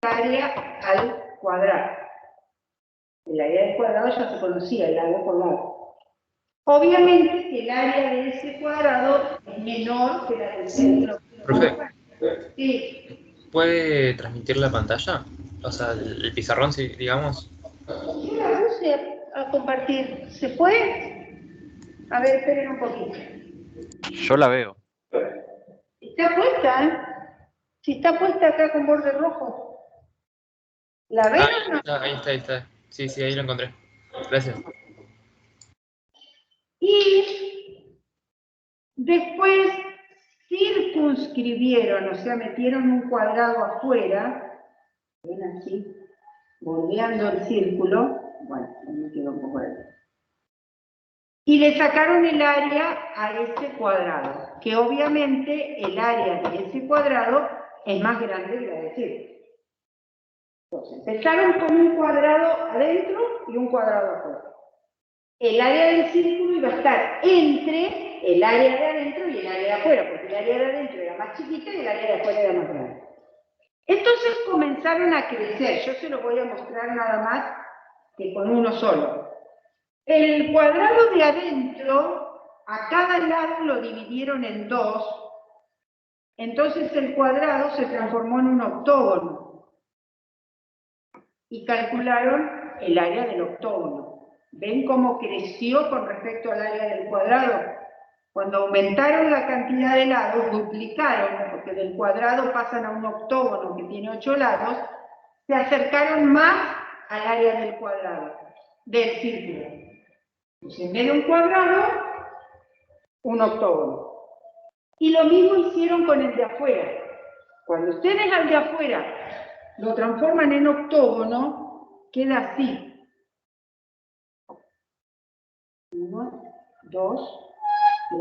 área al cuadrado. El área del cuadrado ya se conocía, lado por lado. Obviamente que el área de ese cuadrado es menor que la del círculo. Profe, Sí. ¿puede transmitir la pantalla? O sea, el pizarrón, sí, digamos. Yo la puse a compartir. ¿Se puede? A ver, esperen un poquito. Yo la veo. Está puesta, ¿eh? Si está puesta acá con borde rojo. ¿La ven o no? Ahí está. Sí, ahí lo encontré. Gracias. Y después circunscribieron, o sea, metieron un cuadrado afuera, ven así, bordeando el círculo, bueno, me quedó un poco ahí. Y le sacaron el área a ese cuadrado, que obviamente el área de ese cuadrado es más grande que la del círculo. Entonces, empezaron con un cuadrado adentro y un cuadrado afuera. El área del círculo iba a estar entre el área de adentro y el área de afuera, porque el área de adentro era más chiquita y el área de afuera era más grande. Entonces comenzaron a crecer. Yo se lo voy a mostrar nada más que con uno solo. El cuadrado de adentro, a cada lado lo dividieron en dos. Entonces el cuadrado se transformó en un octógono. Y calcularon el área del octógono. ¿Ven cómo creció con respecto al área del cuadrado? Cuando aumentaron la cantidad de lados, duplicaron, porque del cuadrado pasan a un octógono que tiene 8 lados, se acercaron más al área del cuadrado, del círculo. Entonces, en vez de un cuadrado, un octógono. Y lo mismo hicieron con el de afuera. Cuando ustedes al de afuera lo transforman en octógono, queda así. 1, 2,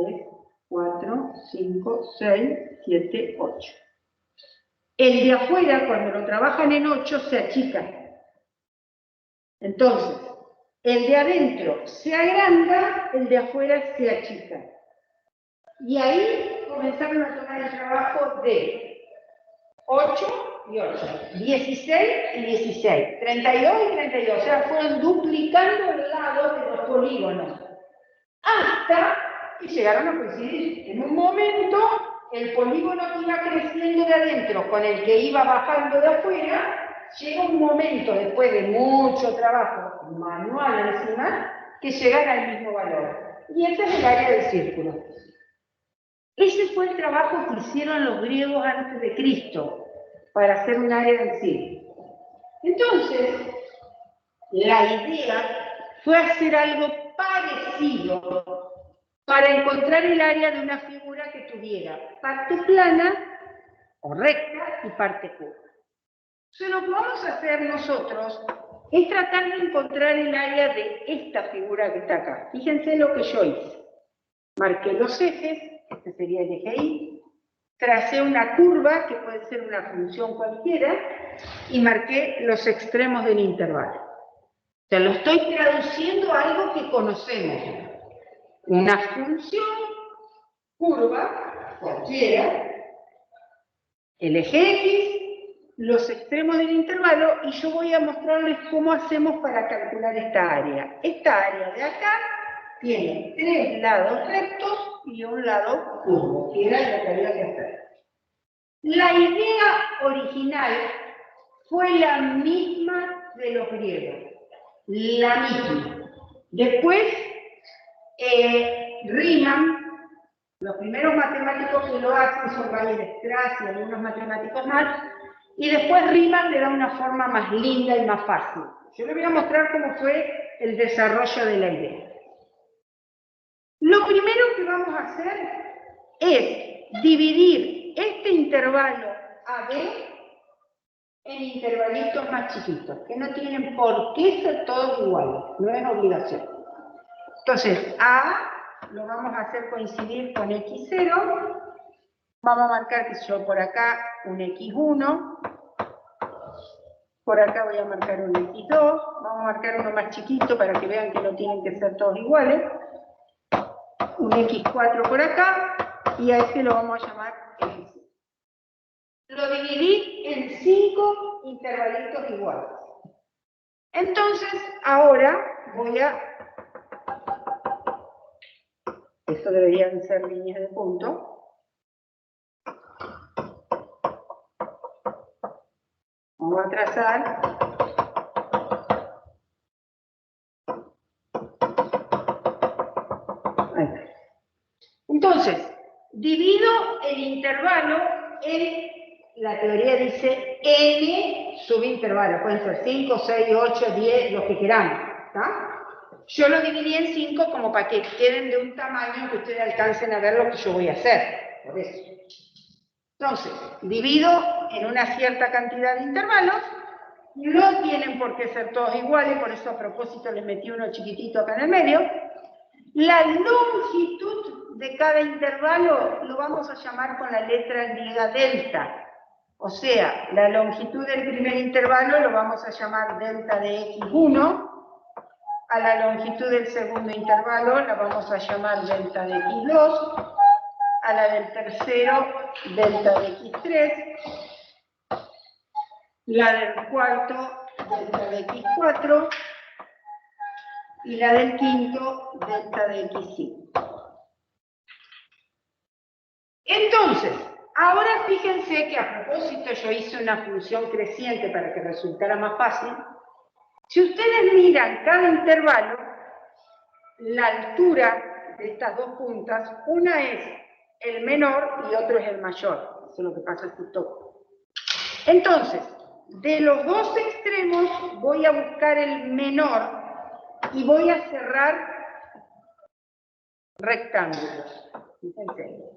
3, 4, 5, 6, 7, 8. El de afuera, cuando lo trabajan en 8, se achica. Entonces, el de adentro se agranda, el de afuera se achica. Y ahí comenzaron a tomar el trabajo de 8 y 8, 16 y 16, 32 y 32. O sea, fueron duplicando el lado de los polígonos. Hasta que llegaron a coincidir. En un momento, el polígono que iba creciendo de adentro con el que iba bajando de afuera, llega un momento, después de mucho trabajo manual encima, que llegan al mismo valor. Y ese es el área del círculo. Ese fue el trabajo que hicieron los griegos antes de Cristo, para hacer un área del círculo. Entonces, la idea fue hacer algo parecido para encontrar el área de una figura que tuviera parte plana o recta y parte curva. Entonces, lo que vamos a hacer nosotros es tratar de encontrar el área de esta figura que está acá. Fíjense lo que yo hice. Marqué los ejes, este sería el eje Y, tracé una curva, que puede ser una función cualquiera, y marqué los extremos del intervalo. O sea, lo estoy traduciendo a algo que conocemos. Una función curva, cualquiera, el eje X, los extremos del intervalo, y yo voy a mostrarles cómo hacemos para calcular esta área. Esta área de acá tiene 3 lados rectos y un lado curvo, que era lo que había que hacer. La idea original fue la misma de los griegos, la misma. Después, Riemann, los primeros matemáticos que lo hacen son Weierstrass y algunos matemáticos más, y después Riemann le da una forma más linda y más fácil. Yo les voy a mostrar cómo fue el desarrollo de la idea. Lo primero que vamos a hacer es dividir este intervalo AB en intervalitos más chiquitos, que no tienen por qué ser todos iguales, no es obligación. Entonces, A lo vamos a hacer coincidir con X0, vamos a marcar, que yo por acá, un X1, por acá voy a marcar un X2, vamos a marcar uno más chiquito para que vean que no tienen que ser todos iguales, un X4 por acá, y a este lo vamos a llamar X. Lo dividí en 5 intervalitos iguales. Entonces, ahora voy a... Esto deberían ser líneas de punto. Vamos a trazar. Ahí está. Entonces, divido el intervalo en, la teoría dice, n subintervalos. Pueden ser 5, 6, 8, 10, los que queramos. ¿Está? Yo lo dividí en 5 como para que queden de un tamaño que ustedes alcancen a ver lo que yo voy a hacer. Por eso. Entonces, divido en una cierta cantidad de intervalos. No tienen por qué ser todos iguales, por eso a propósito les metí uno chiquitito acá en el medio. La longitud de cada intervalo lo vamos a llamar con la letra griega delta. O sea, la longitud del primer intervalo lo vamos a llamar delta de x1. A la longitud del segundo intervalo la vamos a llamar delta de x2. A la del tercero, delta de x3. La del cuarto, delta de x4. Y la del quinto, delta de x5. Entonces, ahora fíjense que a propósito yo hice una función creciente para que resultara más fácil. Si ustedes miran cada intervalo, la altura de estas dos puntas, una es el menor y otro es el mayor. Eso es lo que pasa justo. Entonces, de los dos extremos voy a buscar el menor y voy a cerrar rectángulos. Fíjense.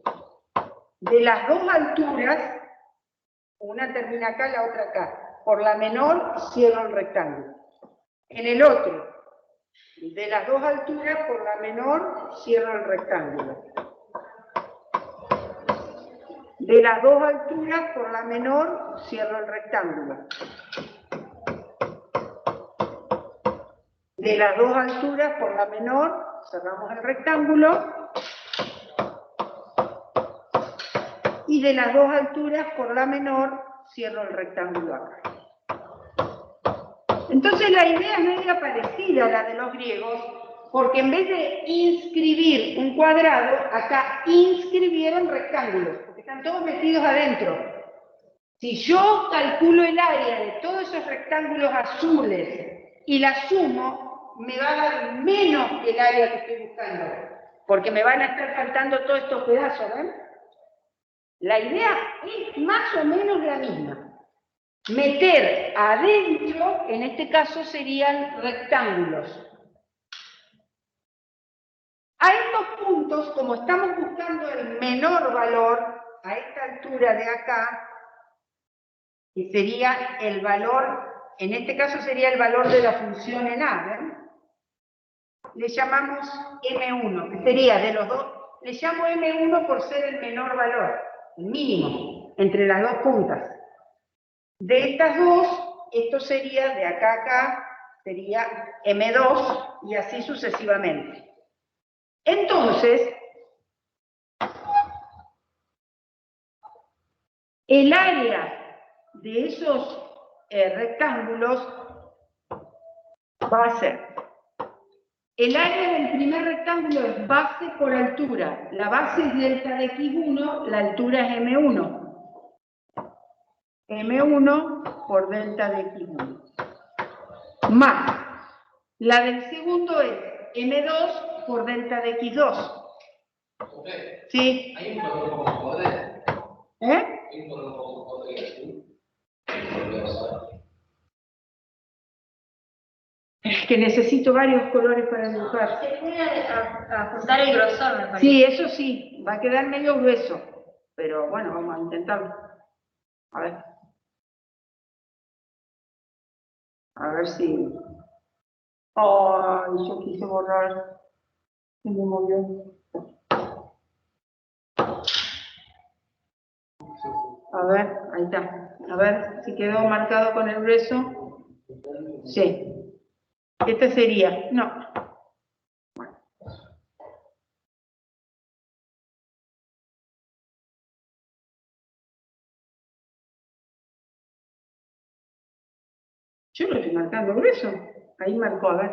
De las dos alturas, una termina acá, la otra acá. Por la menor cierro el rectángulo. En el otro, de las dos alturas, por la menor cierro el rectángulo. De las dos alturas, por la menor cierro el rectángulo. De las dos alturas, por la menor, cerramos el rectángulo. Y de las dos alturas, por la menor, cierro el rectángulo acá. Entonces la idea es media parecida a la de los griegos, porque en vez de inscribir un cuadrado, acá inscribieron rectángulos, porque están todos metidos adentro. Si yo calculo el área de todos esos rectángulos azules y la sumo, me va a dar menos que el área que estoy buscando, porque me van a estar faltando todos estos pedazos, ¿ven? La idea es más o menos la misma. Meter adentro, en este caso serían rectángulos. A estos puntos, como estamos buscando el menor valor, a esta altura de acá, que sería el valor, en este caso sería el valor de la función en A, ¿ven? Le llamamos M1, que sería de los dos, le llamo M1 por ser el menor valor, el mínimo, entre las dos puntas. De estas dos, esto sería, de acá a acá, sería M2 y así sucesivamente. Entonces, el área de esos rectángulos va a ser, el área del primer rectángulo es base por altura. La base es delta de x1, la altura es M1. M1 por delta de x1. Más, la del segundo es M2 por delta de x2. ¿Sí? ¿Hay un valor como poder? ¿Eh? ¿Hay un valor como poder aquí? Es que necesito varios colores para dibujar. Se puede ajustar el grosor, me parece. Sí, eso sí, va a quedar medio grueso. Pero bueno, vamos a intentarlo. A ver. A ver si... Ay, yo quise borrar. Se me movió. A ver, ahí está. A ver si quedó marcado con el grueso. Sí. Este sería... No. Yo lo estoy marcando grueso. Ahí marcó, a ver.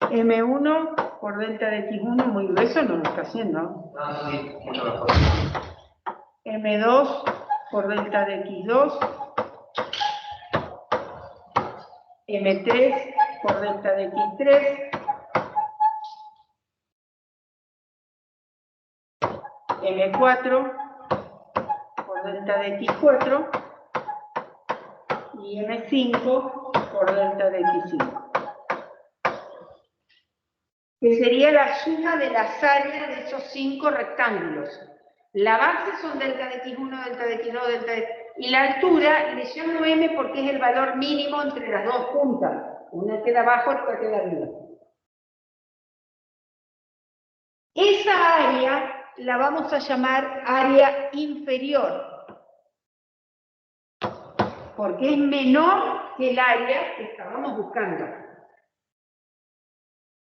M1 por delta de X1, muy grueso no lo está haciendo. Ah, sí, mucho mejor. M2 por delta de X2. M3 por delta de X3. M4 por delta de X4 y M5 por delta de X5. Que sería la suma de las áreas de esos 5 rectángulos. La base son delta de X1, delta de X2, delta de... Y la altura le llamo M porque es el valor mínimo entre las dos puntas. Una queda abajo, otra queda arriba. Esa área la vamos a llamar área inferior, porque es menor que el área que estábamos buscando.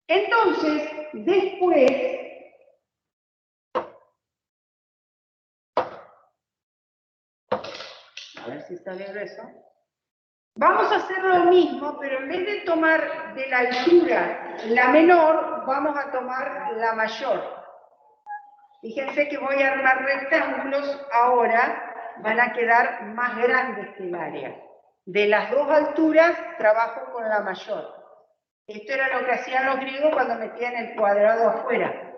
Entonces, después, a ver si sale eso, vamos a hacer lo mismo, pero en vez de tomar de la altura la menor, vamos a tomar la mayor. Fíjense que voy a armar rectángulos, ahora van a quedar más grandes que el área. De las dos alturas trabajo con la mayor. Esto era lo que hacían los griegos cuando metían el cuadrado afuera.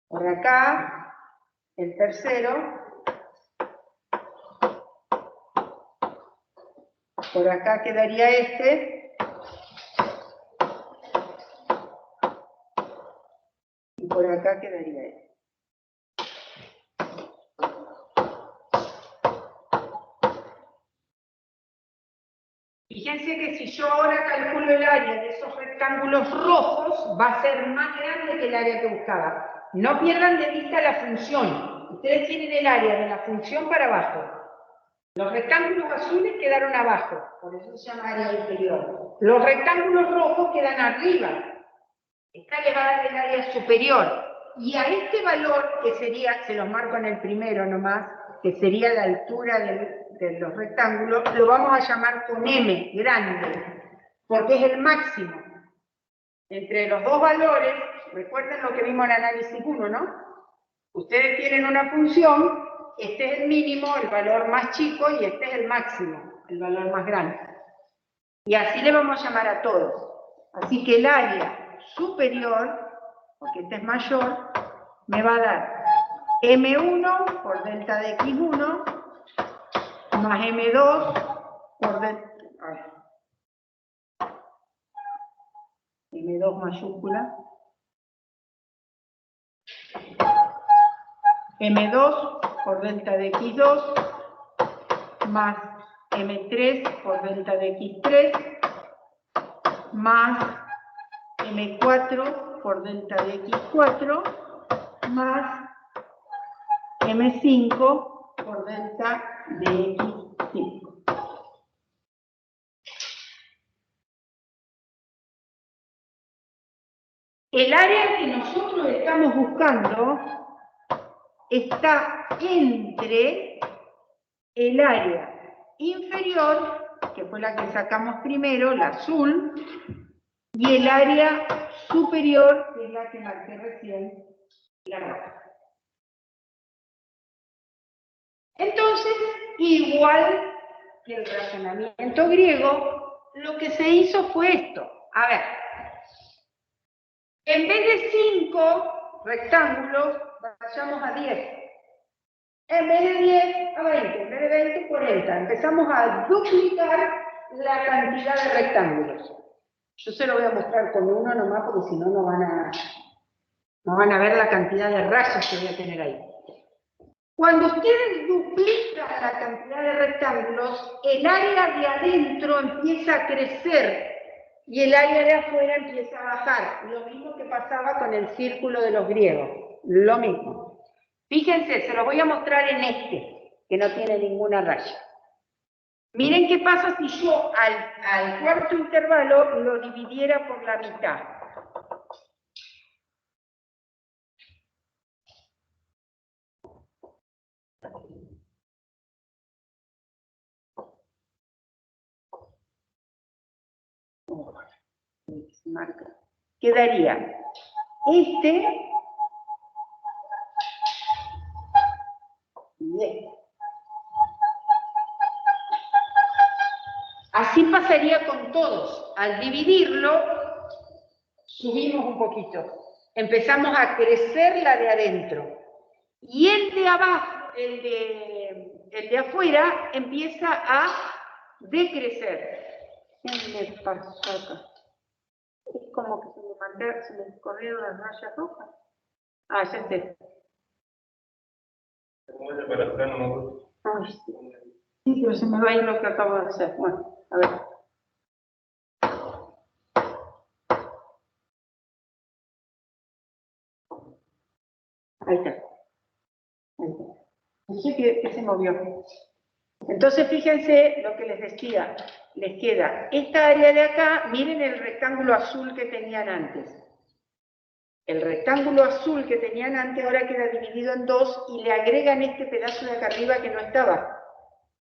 Por acá, el tercero. Por acá quedaría este. Y por acá quedaría este. Fíjense que si yo ahora calculo el área de esos rectángulos rojos, va a ser más grande que el área que buscaba. No pierdan de vista la función. Ustedes tienen el área de la función para abajo. Los rectángulos azules quedaron abajo, por eso se llama área inferior. Los rectángulos rojos quedan arriba. Esta le va a dar el área superior. Y a este valor, que sería, se los marco en el primero nomás, que sería la altura de los rectángulos, lo vamos a llamar con M, grande, porque es el máximo. Entre los dos valores, recuerden lo que vimos en análisis 1, ¿no? Ustedes tienen una función, este es el mínimo, el valor más chico, y este es el máximo, el valor más grande. Y así le vamos a llamar a todos. Así que el área superior, porque este es mayor, me va a dar M1 por delta de X1 más M2 por delta... M2 mayúscula. M2 por delta de X2 más M3 por delta de X3 más M4 por delta de X4 más M5 por delta de X5. El área que nosotros estamos buscando está entre el área inferior, que fue la que sacamos primero, la azul, y el área superior, que es la que marqué recién, la roja. Entonces, igual que el razonamiento griego, lo que se hizo fue esto. A ver, en vez de 5 rectángulos, vayamos a 10. En vez de 10 a 20, en vez de 20, 40. Empezamos a duplicar la cantidad de rectángulos. Yo se lo voy a mostrar con uno nomás, porque si no, no van a ver la cantidad de rayas que voy a tener ahí. Cuando ustedes duplican la cantidad de rectángulos, el área de adentro empieza a crecer y el área de afuera empieza a bajar. Lo mismo que pasaba con el círculo de los griegos. Lo mismo. Fíjense, se los voy a mostrar en este, que no tiene ninguna raya. Miren qué pasa si yo al cuarto intervalo lo dividiera por la mitad. Se marca. Quedaría este y este. Así pasaría con todos. Al dividirlo, subimos un poquito. Empezamos a crecer la de adentro. Y el de abajo, el de afuera, empieza a decrecer. ¿Qué me pasó acá? Es como que se me corrieron las rayas rojas. Ah, ya sé. Ay, sí. Sí, pero se me va a ir lo que acabo de hacer. Bueno, a ver. Ahí está. Ahí está. No sé qué se movió. Entonces, fíjense lo que les decía. Les queda esta área de acá. Miren el rectángulo azul que tenían antes. El rectángulo azul que tenían antes ahora queda dividido en dos y le agregan este pedazo de acá arriba que no estaba.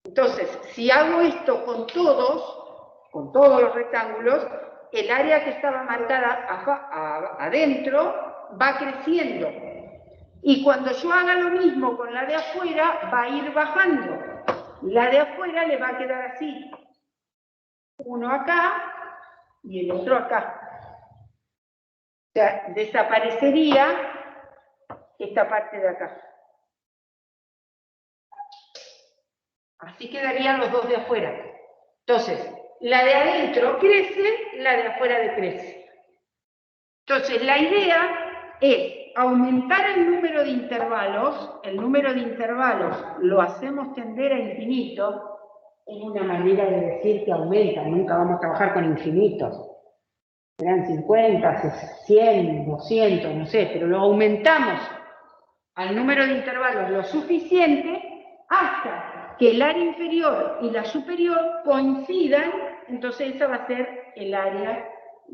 Entonces, si hago esto con todos los rectángulos, el área que estaba marcada adentro va creciendo. Y cuando yo haga lo mismo con la de afuera, va a ir bajando. La de afuera le va a quedar así. Uno acá y el otro acá. O sea, desaparecería esta parte de acá. Así quedarían los dos de afuera. Entonces, la de adentro crece, la de afuera decrece. Entonces, la idea es aumentar el número de intervalos. El número de intervalos lo hacemos tender a infinito. Es una manera de decir que aumenta, nunca vamos a trabajar con infinitos. Serán 50, 100, 200, no sé, pero lo aumentamos al número de intervalos lo suficiente hasta que el área inferior y la superior coincidan, entonces esa va a ser el área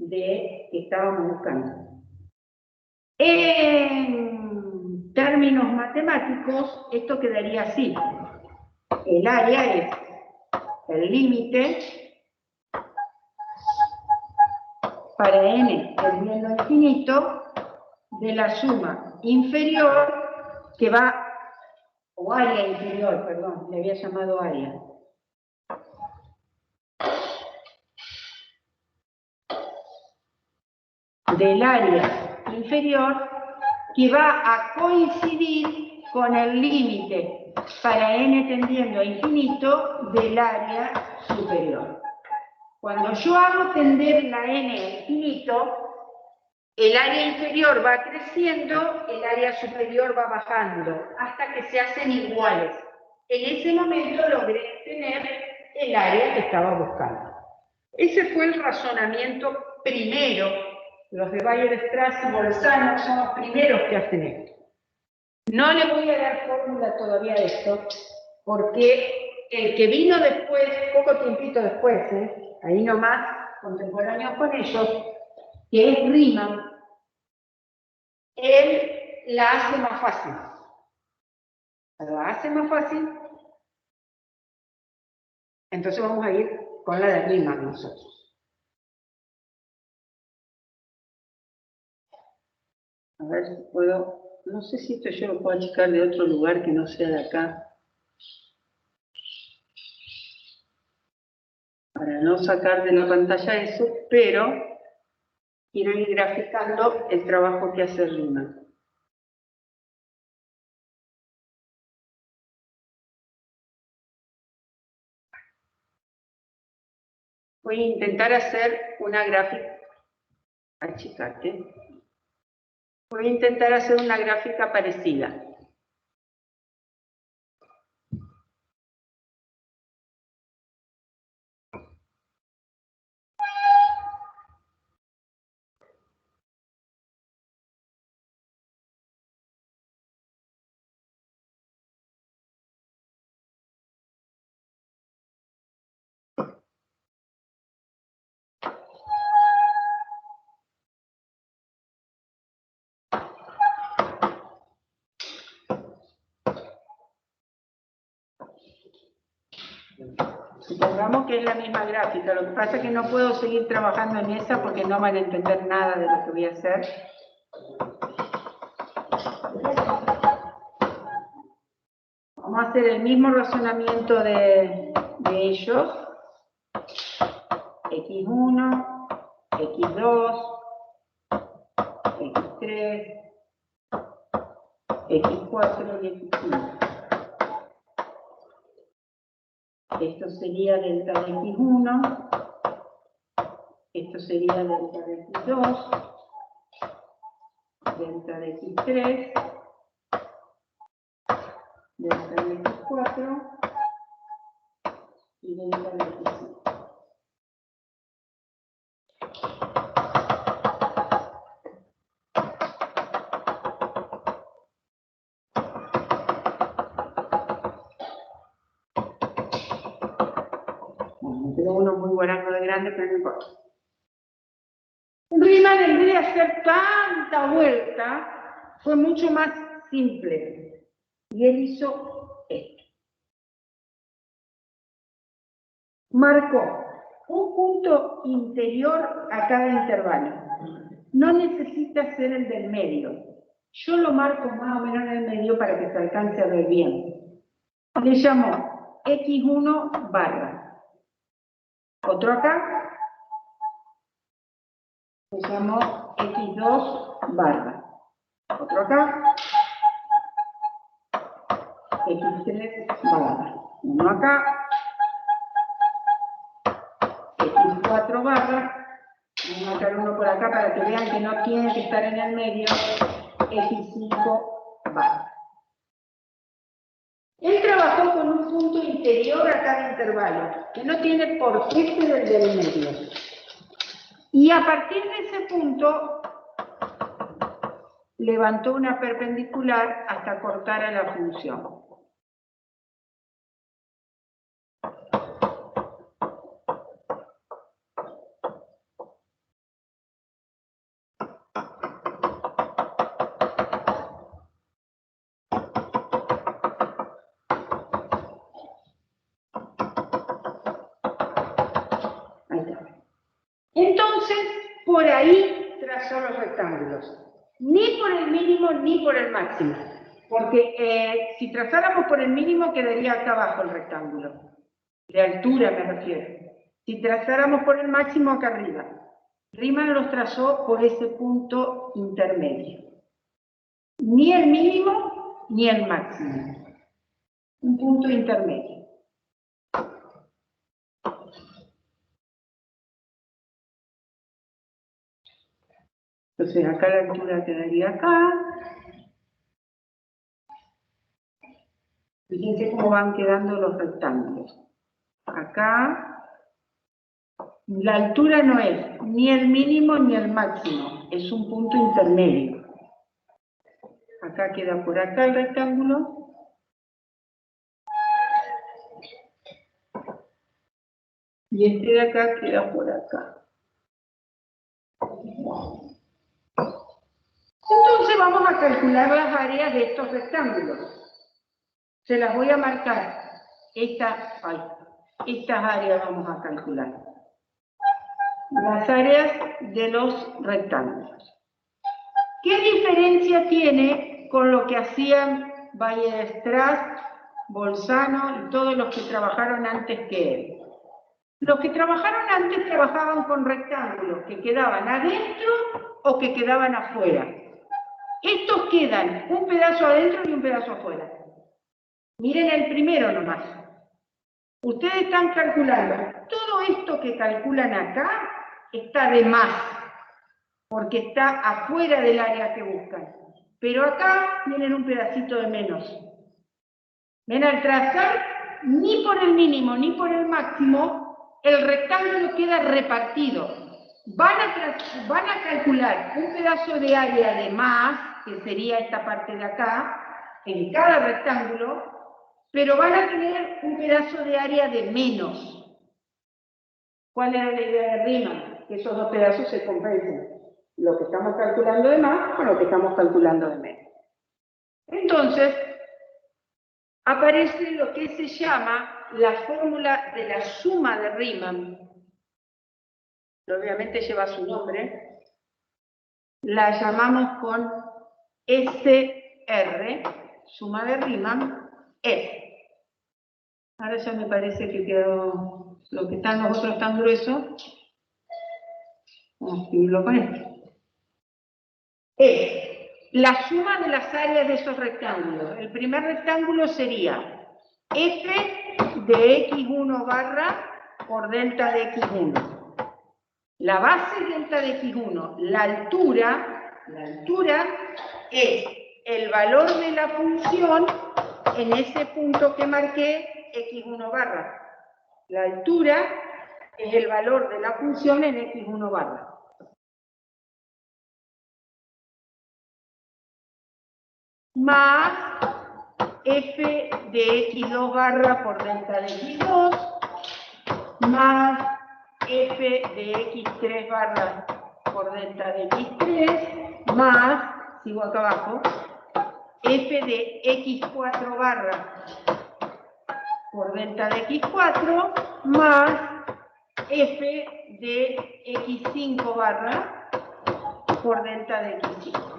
que estábamos buscando. En términos matemáticos, esto quedaría así. El área es el límite para n tendiendo a infinito de la suma inferior que va, o área inferior, perdón, le había llamado área. Del área inferior que va a coincidir con el límite para n tendiendo a infinito del área superior. Cuando yo hago tender la n a infinito, el área inferior va creciendo, el área superior va bajando, hasta que se hacen iguales. En ese momento logré tener el área que estaba buscando. Ese fue el razonamiento primero. Los de Weierstrass y Bolzano son los primeros que hacen esto. No le voy a dar fórmula todavía a esto, porque el que vino después, poco tiempito después, ahí nomás, contemporáneo con ellos, que es Riemann, él la hace más fácil. La hace más fácil, entonces vamos a ir con la de Riemann nosotros. A ver si puedo, no sé si esto yo lo puedo achicar de otro lugar que no sea de acá. Para no sacar de la pantalla eso, pero quiero ir graficando el trabajo que hace Riemann. Voy a intentar hacer una gráfica, achicate. Voy a intentar hacer una gráfica parecida. Supongamos que es la misma gráfica, lo que pasa es que no puedo seguir trabajando en esa porque no van a entender nada de lo que voy a hacer. Vamos a hacer el mismo razonamiento de ellos. X1, X2, X3, X4 y X5. Esto sería delta de X1, esto sería delta de X2, delta de X3, delta de X4 y delta de X5. Me quedó uno muy guarango de grande, pero no importa. Riemann, en vez de hacer tanta vuelta, fue mucho más simple. Y él hizo esto. Marcó un punto interior a cada intervalo. No necesita ser el del medio. Yo lo marco más o menos en el medio para que se alcance a ver bien. Le llamó X1 barra. Otro acá, se llamó X2 barra. Otro acá, X3 barra. Uno acá, X4 barra. Vamos a marcar uno por acá para que vean que no tiene que estar en el medio, X5 barra. Él trabajó con un punto interior a cada intervalo, que no tiene por qué ser el del medio. Y a partir de ese punto, levantó una perpendicular hasta cortar a la función. Ahí está. Entonces, por ahí trazó los rectángulos. Ni por el mínimo ni por el máximo. Porque si trazáramos por el mínimo quedaría acá abajo el rectángulo. De altura me refiero. Si trazáramos por el máximo acá arriba. Riemann los trazó por ese punto intermedio. Ni el mínimo ni el máximo. Un punto intermedio. Entonces acá la altura quedaría acá. Fíjense cómo van quedando los rectángulos. Acá, la altura no es ni el mínimo ni el máximo, es un punto intermedio. Acá queda por acá el rectángulo. Y este de acá queda por acá. Entonces vamos a calcular las áreas de estos rectángulos. Se las voy a marcar. Estas áreas vamos a calcular. Las áreas de los rectángulos. ¿Qué diferencia tiene con lo que hacían Weierstrass, Bolzano y todos los que trabajaron antes que él? Los que trabajaron antes trabajaban con rectángulos que quedaban adentro o que quedaban afuera. Estos quedan un pedazo adentro y un pedazo afuera. Miren el primero nomás. Ustedes están calculando. Todo esto que calculan acá está de más, porque está afuera del área que buscan. Pero acá tienen un pedacito de menos. Ven, al trazar, ni por el mínimo ni por el máximo, el rectángulo queda repartido. Van a calcular un pedazo de área de más, que sería esta parte de acá, en cada rectángulo, pero van a tener un pedazo de área de menos. ¿Cuál era la idea de Riemann? Que esos dos pedazos se compensen. Lo que estamos calculando de más con lo que estamos calculando de menos. Entonces, aparece lo que se llama la fórmula de la suma de Riemann, que obviamente lleva su nombre, la llamamos con SR, suma de Riemann, F. Ahora ya me parece que quedó, lo que están los otros tan gruesos, vamos a escribirlo con esto. Es la suma de las áreas de esos rectángulos. El primer rectángulo sería F de X1 barra por delta de X1. La base es delta de X1. La altura es el valor de la función en ese punto que marqué, X1 barra. La altura es el valor de la función en X1 barra. Más F de X2 barra por delta de X2, más F de X3 barra por delta de X3, más, sigo acá abajo, F de X4 barra por delta de X4, más F de X5 barra por delta de X5.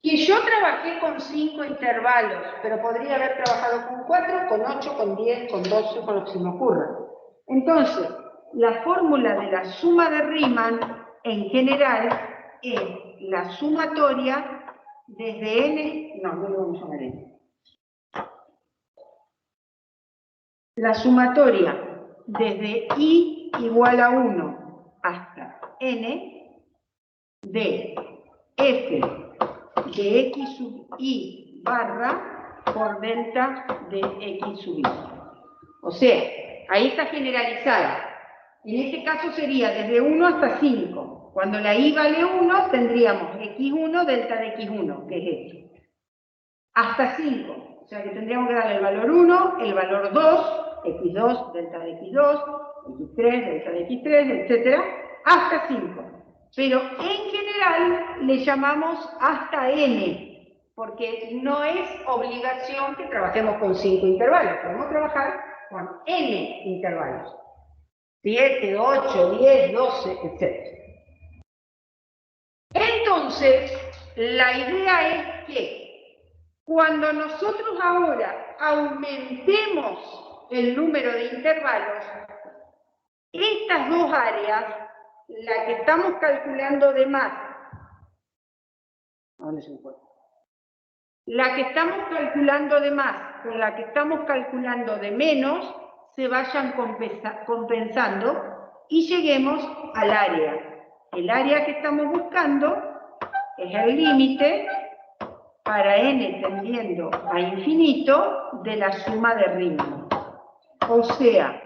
Que yo trabajé con 5 intervalos, pero podría haber trabajado con 4, con 8, con 10, con 12, con lo que se me ocurra. Entonces, la fórmula de la suma de Riemann, en general, es la sumatoria desde n, no lo vamos a llamar n. La sumatoria desde i igual a 1 hasta n de f de x sub i barra por delta de x sub i. O sea, ahí está generalizada. En este caso sería desde 1 hasta 5. Cuando la i vale 1, tendríamos x1 delta de x1, que es esto. Hasta 5. O sea que tendríamos que darle el valor 1, el valor 2, x2 delta de x2, x3 delta de x3, etc. Hasta 5. Pero en general le llamamos hasta n, porque no es obligación que trabajemos con 5 intervalos, podemos trabajar con n intervalos. 7, 8, 10, 12, etc. Entonces, la idea es que cuando nosotros ahora aumentemos el número de intervalos, estas dos áreas, la que estamos calculando de más, ¿dónde se encuentra? La que estamos calculando de más con la que estamos calculando de menos, se vayan compensando y lleguemos al área. El área que estamos buscando es el límite para n tendiendo a infinito de la suma de Riemann. O sea,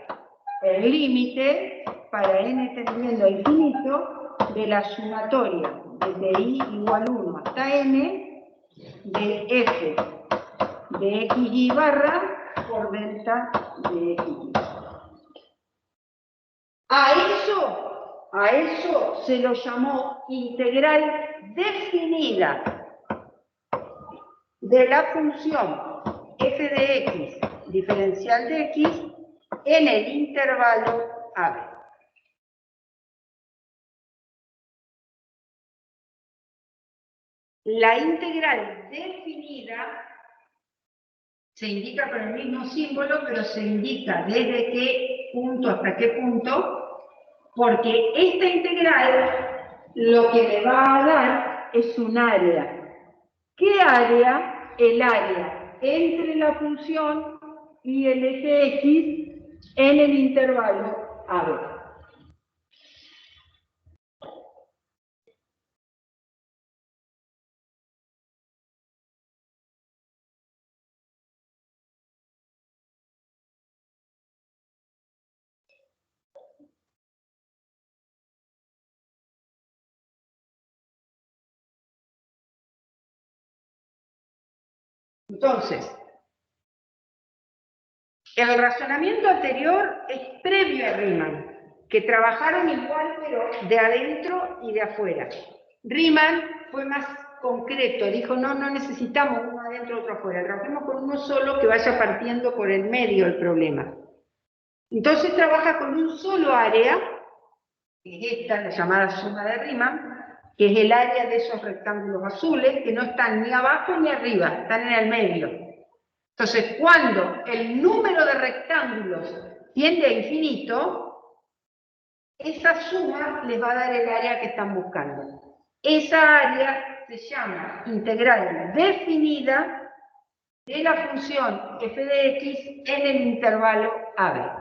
el límite para n tendiendo a infinito de la sumatoria desde i igual 1 hasta n de f de xy barra por delta de xy. A eso se lo llamó integral definida de la función f de x diferencial de x en el intervalo AB. La integral definida se indica con el mismo símbolo, pero se indica desde qué punto hasta qué punto, porque esta integral lo que me va a dar es un área. ¿Qué área? El área entre la función y el eje x en el intervalo AB. Entonces, el razonamiento anterior es previo a Riemann. que trabajaron igual, pero de adentro y de afuera. Riemann fue más concreto, dijo, no necesitamos uno adentro y otro afuera, trabajemos con uno solo que vaya partiendo por el medio el problema. Entonces trabaja con un solo área, que es esta, la llamada suma de Riemann, que es el área de esos rectángulos azules, que no están ni abajo ni arriba, están en el medio. Entonces, cuando el número de rectángulos tiende a infinito, esa suma les va a dar el área que están buscando. Esa área se llama integral definida de la función f de x en el intervalo AB.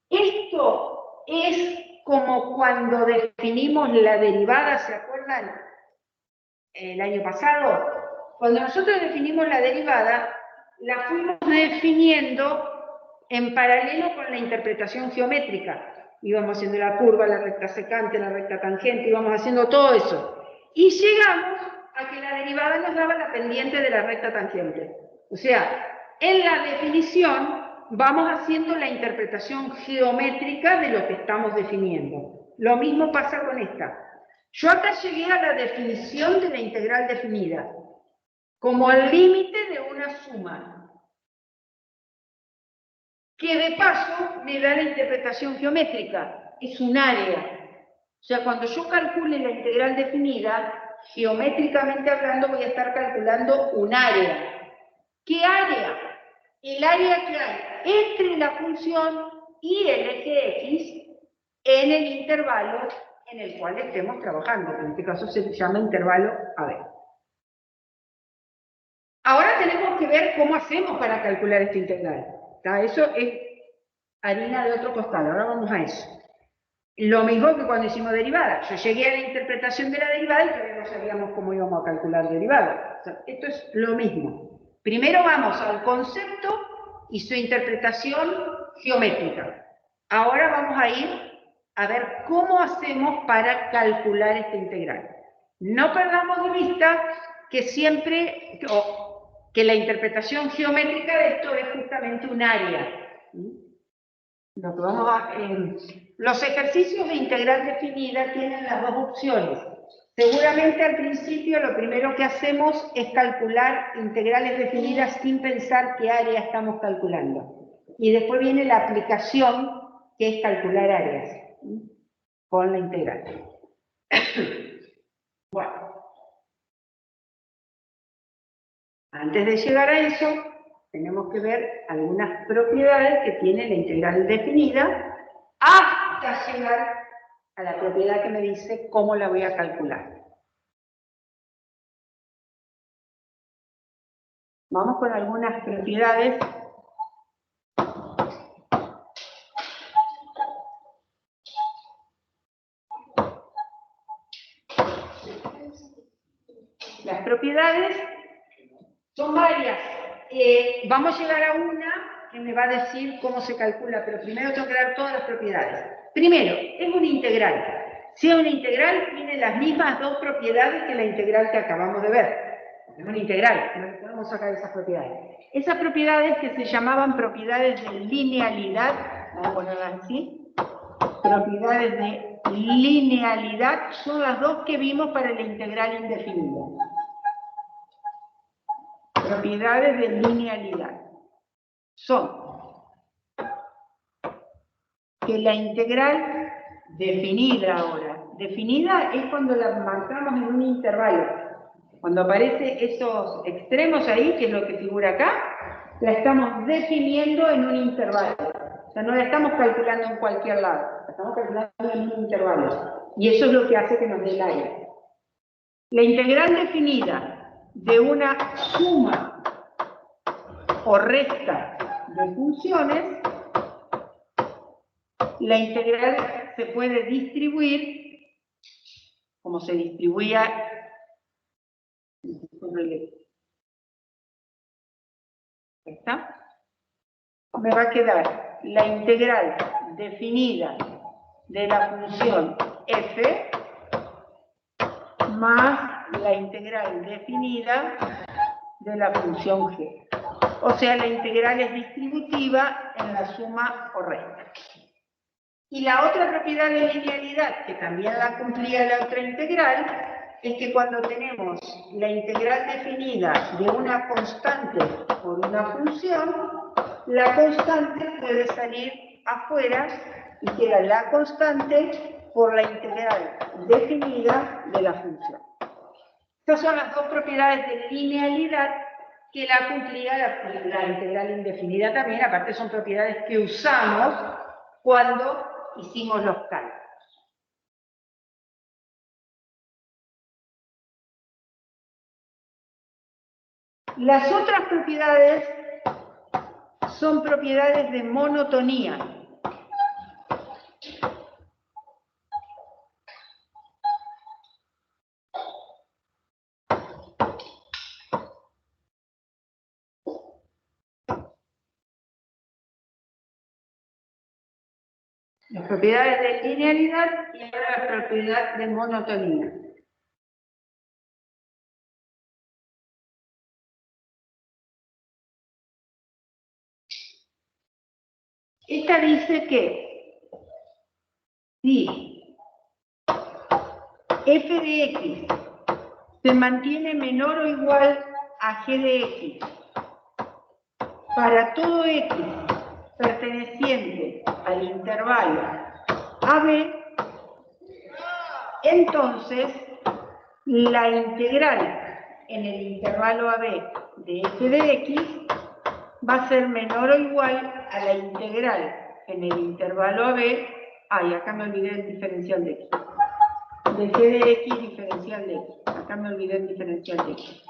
Esto es como cuando definimos la derivada, ¿se acuerdan? El año pasado. Cuando nosotros definimos la derivada, la fuimos definiendo en paralelo con la interpretación geométrica. Íbamos haciendo la curva, la recta secante, la recta tangente, íbamos haciendo todo eso. Y llegamos a que la derivada nos daba la pendiente de la recta tangente. O sea, en la definición vamos haciendo la interpretación geométrica de lo que estamos definiendo. Lo mismo pasa con esta. Yo acá llegué a la definición de la integral definida, como el límite de una suma, que de paso me da la interpretación geométrica, es un área. O sea, cuando yo calcule la integral definida, geométricamente hablando voy a estar calculando un área. ¿Qué área? El área que hay entre la función y el eje X en el intervalo en el cual estemos trabajando, que en este caso se llama intervalo AB. Ahora tenemos que ver cómo hacemos para calcular esta integral. Eso es harina de otro costal, ahora vamos a eso. Lo mismo que cuando hicimos derivada. Yo llegué a la interpretación de la derivada y todavía no sabíamos cómo íbamos a calcular derivada. O sea, esto es lo mismo. Primero vamos al concepto y su interpretación geométrica. Ahora vamos a ir a ver cómo hacemos para calcular esta integral. No perdamos de vista que siempre, que la interpretación geométrica de esto es justamente un área. Lo que vamos a, los ejercicios de integral definida tienen las dos opciones. Seguramente al principio lo primero que hacemos es calcular integrales definidas sin pensar qué área estamos calculando. Y después viene la aplicación, que es calcular áreas con la integral. Bueno, antes de llegar a eso, tenemos que ver algunas propiedades que tiene la integral definida hasta llegar a la propiedad que me dice cómo la voy a calcular. Vamos con algunas propiedades. Las propiedades son varias. Vamos a llegar a una que me va a decir cómo se calcula, pero primero tengo que dar todas las propiedades. Primero, es una integral. Si es una integral, tiene las mismas dos propiedades que la integral que acabamos de ver. Es una integral, no podemos sacar esas propiedades. Esas propiedades que se llamaban propiedades de linealidad, vamos a ponerlas así, propiedades de linealidad son las dos que vimos para la integral indefinida. Propiedades de linealidad son que la integral definida ahora, definida es cuando la marcamos en un intervalo. Cuando aparecen esos extremos ahí, que es lo que figura acá, la estamos definiendo en un intervalo. O sea, no la estamos calculando en cualquier lado, la estamos calculando en un intervalo. Y eso es lo que hace que nos dé el área. La integral definida de una suma o resta de funciones, la integral se puede distribuir como se distribuía. ¿Está? Me va a quedar la integral definida de la función f más la integral definida de la función g. o sea, la integral es distributiva en la suma o resta. Y la otra propiedad de linealidad, que también la cumplía la otra integral, es que cuando tenemos la integral definida de una constante por una función, la constante puede salir afuera y queda la constante por la integral definida de la función. Estas son las dos propiedades de linealidad que la cumplía la integral indefinida también. Aparte son propiedades que usamos cuando hicimos los cálculos. Las otras propiedades son propiedades de monotonía. Las propiedades de linealidad y ahora la propiedad de monotonía. Esta dice que si f de x se mantiene menor o igual a g de x para todo x perteneciente al intervalo AB, entonces la integral en el intervalo AB de f de x va a ser menor o igual a la integral en el intervalo AB, acá me olvidé el diferencial de x, de g de x diferencial de x, acá me olvidé el diferencial de x.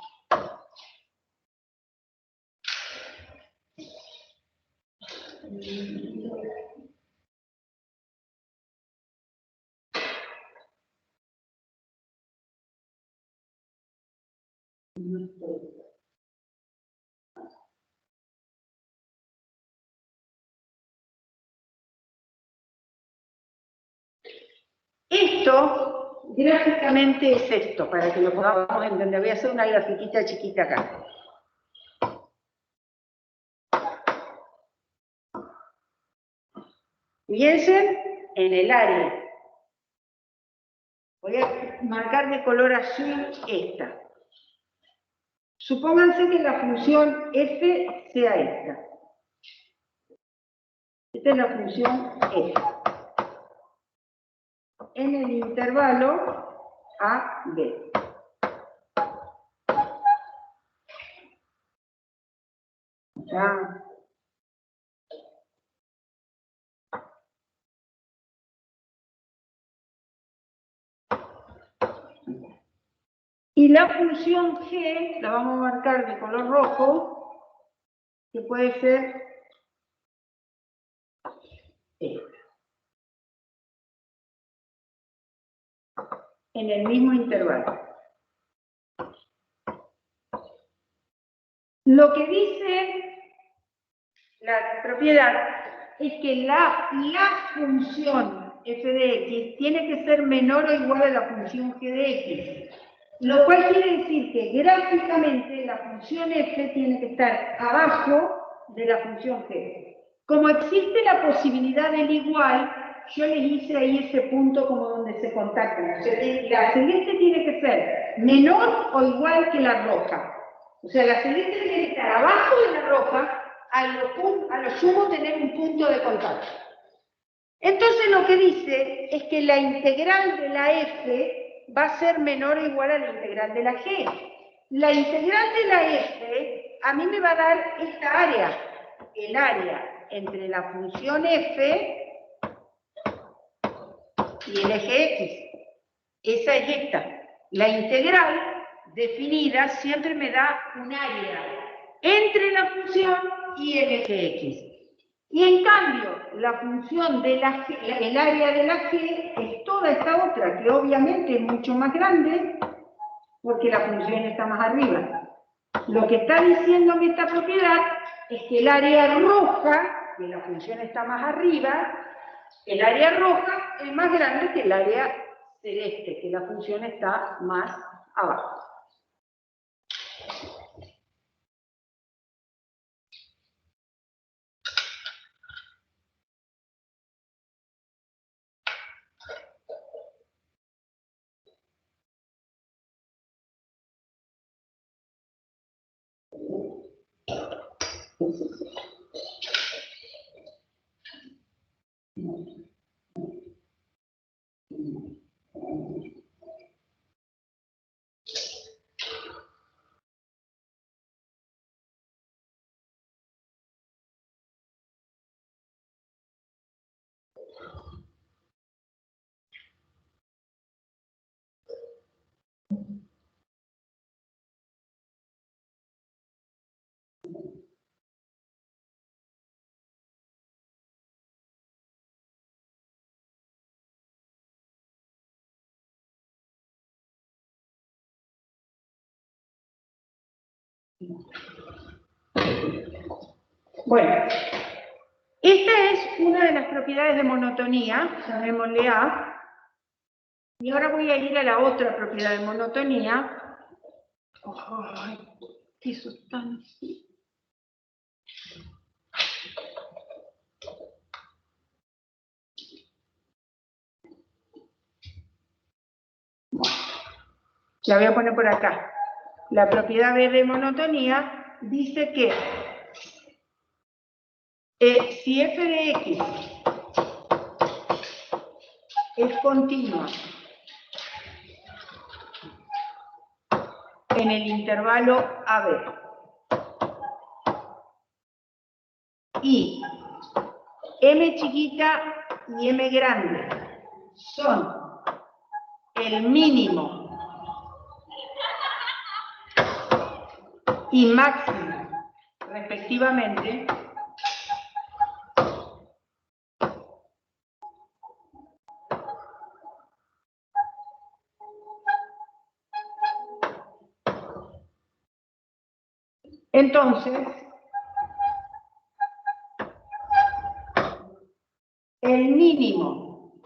Esto, gráficamente, es esto, para que lo podamos entender. Voy a hacer una grafiquita chiquita acá. Piensen en el área. Voy a marcar de color azul esta. Supónganse que la función f sea esta. Esta es la función f. En el intervalo a, b. Ya. Y la función g la vamos a marcar de color rojo, que puede ser esta. En el mismo intervalo. Lo que dice la propiedad es que la función f de x tiene que ser menor o igual a la función g de x. Lo cual quiere decir que gráficamente la función f tiene que estar abajo de la función g. Como existe la posibilidad del igual, yo les hice ahí ese punto como donde se contactan. O sea, la celeste tiene que ser menor o igual que la roja. O sea, la celeste tiene que estar abajo de la roja, a lo sumo tener un punto de contacto. Entonces lo que dice es que la integral de la f va a ser menor o igual a la integral de la g. La integral de la f a mí me va a dar esta área, el área entre la función f y el eje x. Esa es esta. La integral definida siempre me da un área entre la función y el eje x. Y en cambio, la función de la g, el área de la g es toda esta otra, que obviamente es mucho más grande, porque la función está más arriba. Lo que está diciéndome esta propiedad es que el área roja, que la función está más arriba, el área roja es más grande que el área celeste, que la función está más abajo. Bueno, esta es una de las propiedades de monotonía, llamémosle A, y ahora voy a ir a la otra propiedad de monotonía. ¡Ay, qué sustancia! Bueno, la voy a poner por acá. La propiedad B de monotonía dice que si f de x es continua en el intervalo AB y m chiquita y m grande son el mínimo y máximo respectivamente, entonces el mínimo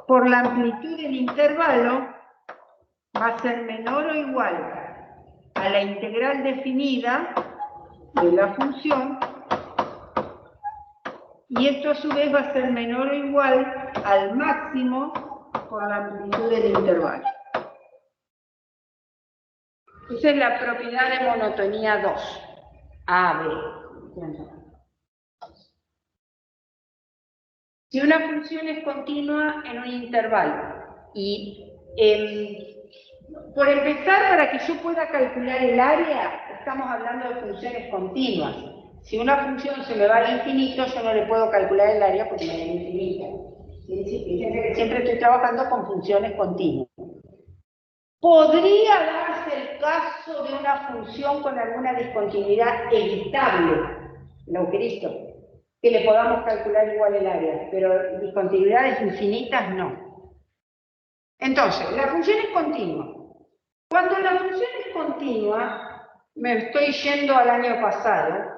por la amplitud del intervalo va a ser menor o igual a la integral definida de la función, y esto a su vez va a ser menor o igual al máximo por la amplitud del intervalo. Esa es la propiedad de monotonía 2, AB. Si una función es continua en un intervalo y por empezar, para que yo pueda calcular el área, estamos hablando de funciones continuas. Si una función se me va al infinito, yo no le puedo calcular el área porque me da infinita. Siempre estoy trabajando con funciones continuas. Podría darse el caso de una función con alguna discontinuidad evitable, el agujerito, que le podamos calcular igual el área, pero discontinuidades infinitas no. Entonces, la función es continua. Cuando la función es continua, me estoy yendo al año pasado,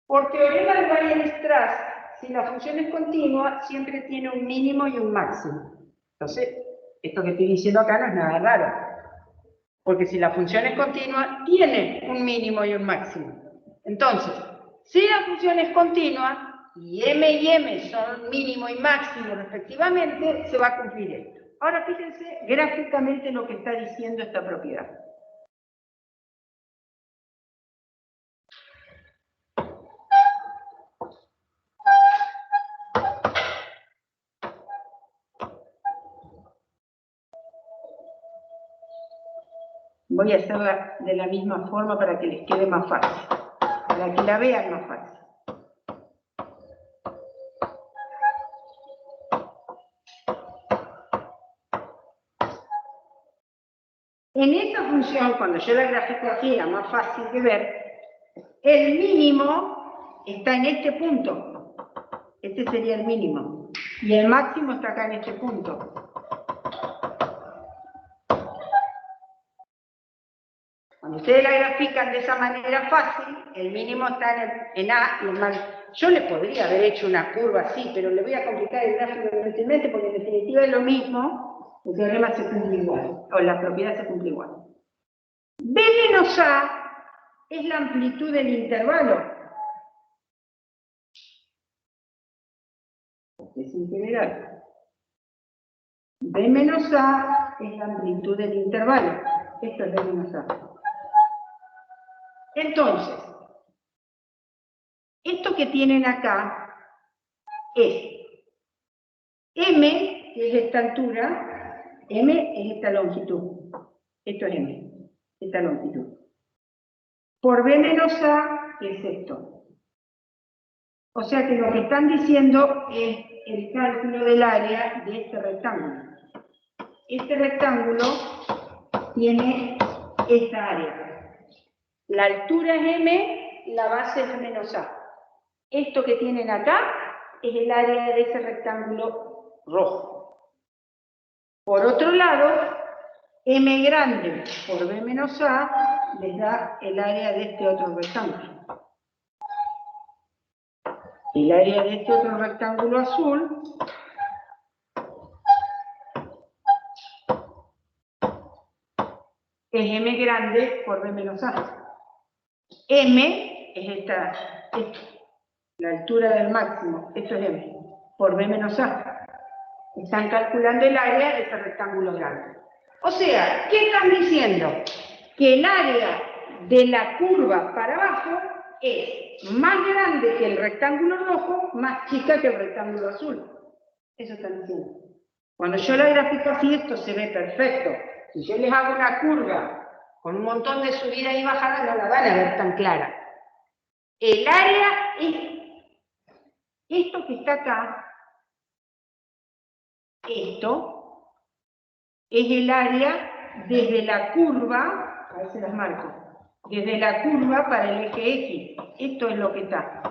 por teorema de Weierstrass, si la función es continua, siempre tiene un mínimo y un máximo. Entonces, esto que estoy diciendo acá no es nada raro, porque si la función es continua, tiene un mínimo y un máximo. Entonces, si la función es continua, y m son mínimo y máximo respectivamente, se va a cumplir esto. Ahora fíjense gráficamente lo que está diciendo esta propiedad. Voy a hacerla de la misma forma para que les quede más fácil, para que la vean más fácil. En esta función, cuando yo la grafico aquí, era más fácil de ver, el mínimo está en este punto. Este sería el mínimo. Y el máximo está acá en este punto. Cuando ustedes la grafican de esa manera fácil, el mínimo está en A y el máximo. Yo le podría haber hecho una curva así, pero le voy a complicar el gráfico inútilmente porque en definitiva es lo mismo. El teorema se cumple igual, o la propiedad se cumple igual. B menos A es la amplitud del intervalo. Es en general. B menos A es la amplitud del intervalo. Esto es B menos A. Entonces, Esto que tienen acá es M, que es esta altura, M es esta longitud. Esto es M, esta longitud. Por B menos A, que es esto. O sea que lo que están diciendo es el cálculo del área de este rectángulo. Este rectángulo tiene esta área. La altura es M, la base es menos A. Esto que tienen acá es el área de ese rectángulo rojo. Por otro lado, M grande por B menos A les da el área de este otro rectángulo. El área de este otro rectángulo azul es M grande por B menos A. M es esto, la altura del máximo, esto es M, por B menos A. Están calculando el área de ese rectángulo grande. O sea, ¿qué están diciendo? Que el área de la curva para abajo es más grande que el rectángulo rojo, más chica que el rectángulo azul. Eso están diciendo. Cuando yo la grafico así, esto se ve perfecto. Si yo les hago una curva con un montón de subidas y bajadas, no la van a ver tan clara. El área es esto que está acá. Esto es el área desde la curva, a ver si las marco, desde la curva para el eje X. Esto es lo que está.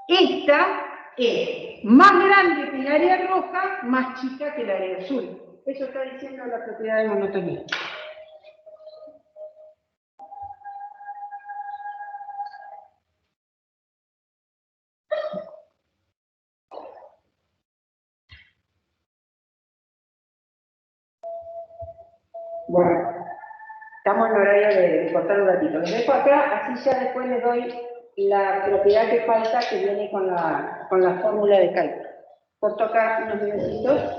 Esta es más grande que el área roja, más chica que el área azul. Eso está diciendo la propiedad de monotonía. Bueno, estamos en horario de cortar un ratito. Lo dejo acá, así ya después les doy la propiedad que falta, que viene con la fórmula de cálculo. Corto acá unos minutitos.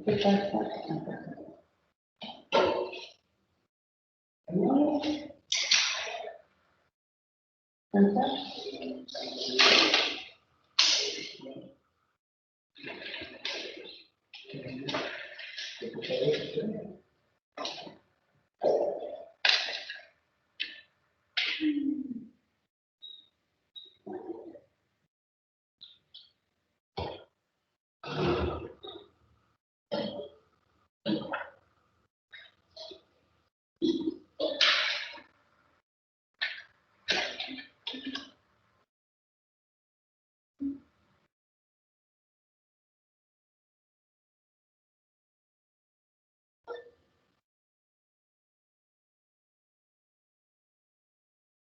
¿Qué pasa?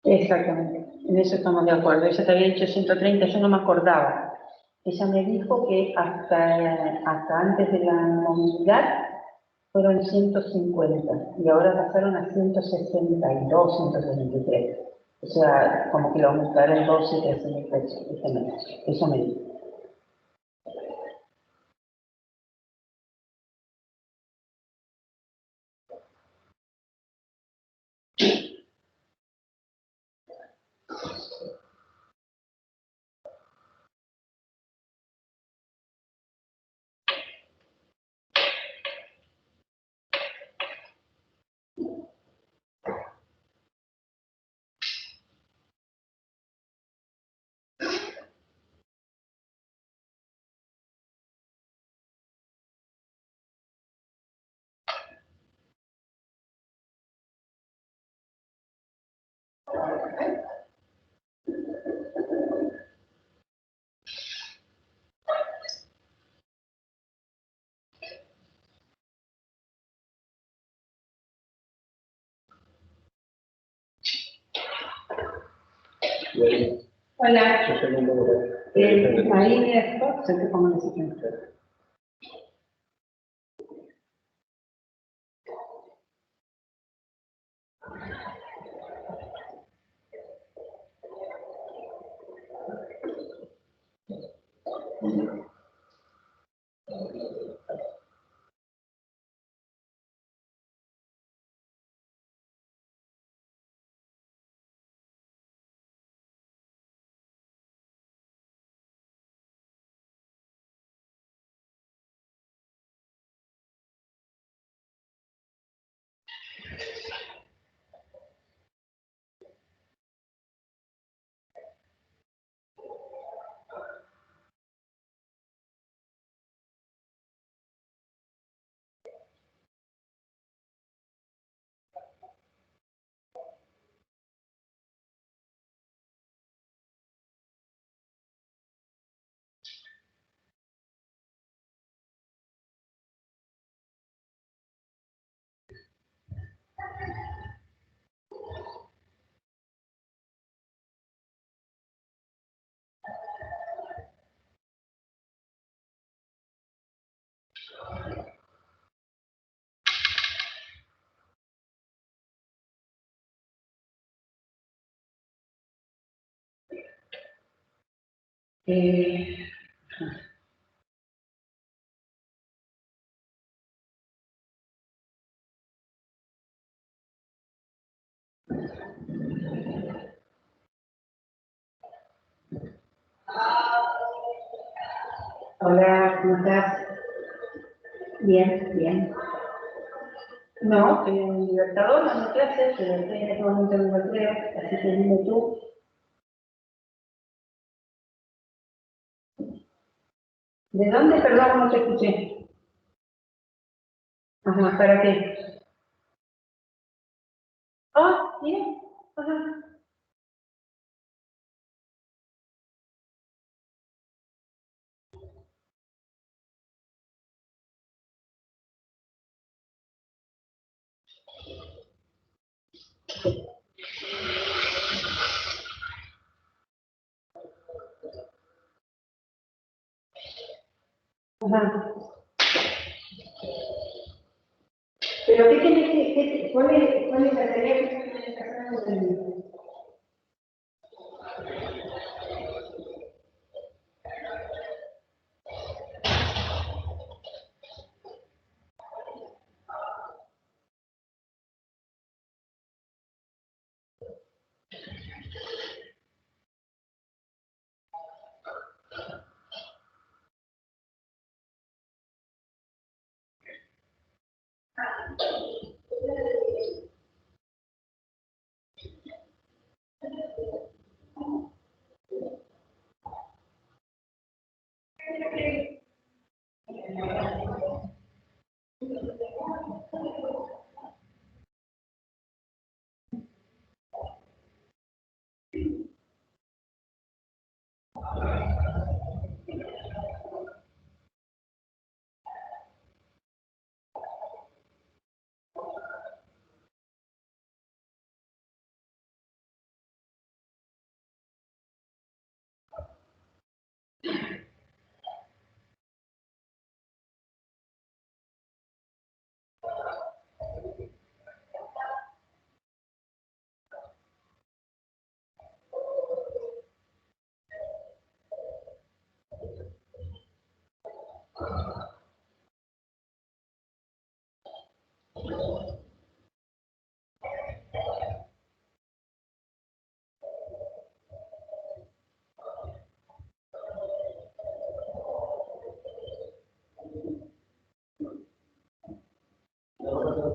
Exactamente, en eso estamos de acuerdo. Ella te había dicho 130, yo no me acordaba. Ella me dijo que hasta antes de la movilidad fueron 150 y ahora pasaron a 162, 163. O sea, como que lo aumentaron 12, 13 mil pesos. Eso me dijo. Hola. Marina Scott, se te pongo en el siguiente. Hola, ¿cómo estás? Bien, bien. No, estoy en Libertador, dando clases, pero estoy en este momento en el recreo, así que dime tú. ¿De dónde? Perdón, no te escuché. Ajá, ¿para qué? Ah, bien. Ajá. Ajá. Pero ¿qué tienes cuál es la tarea que tienes que hacer con el niño?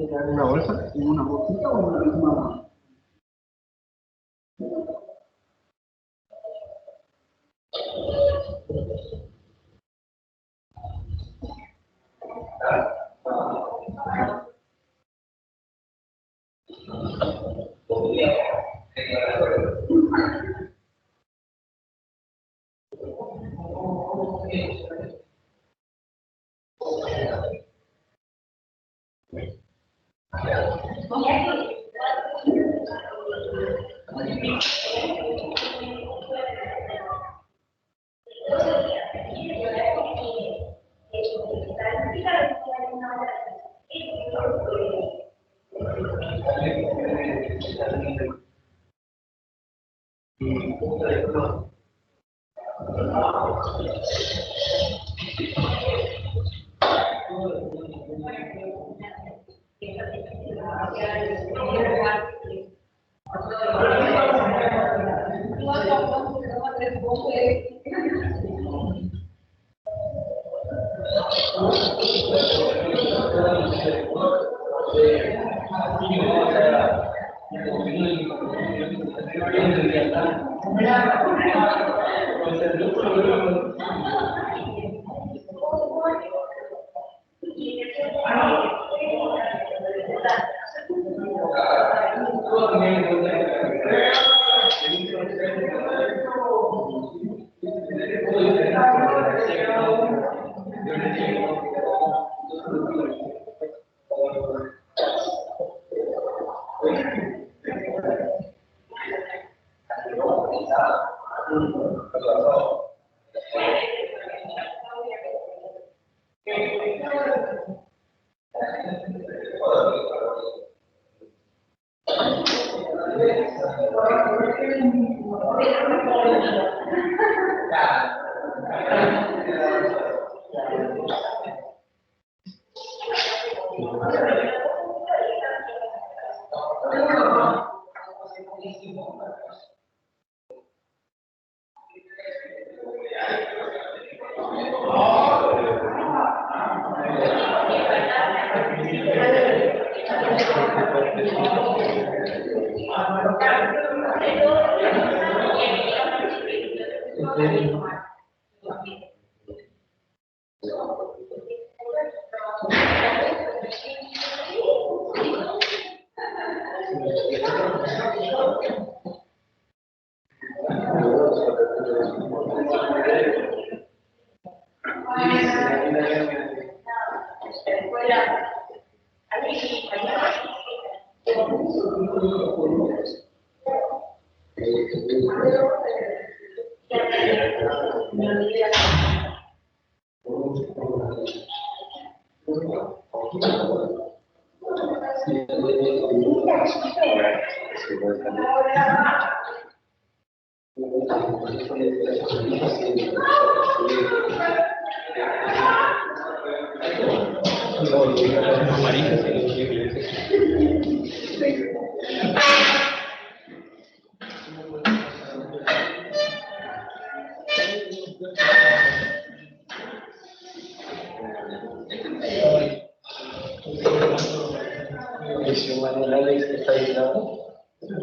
¿Una bolsa? ¿Una bolsita o una?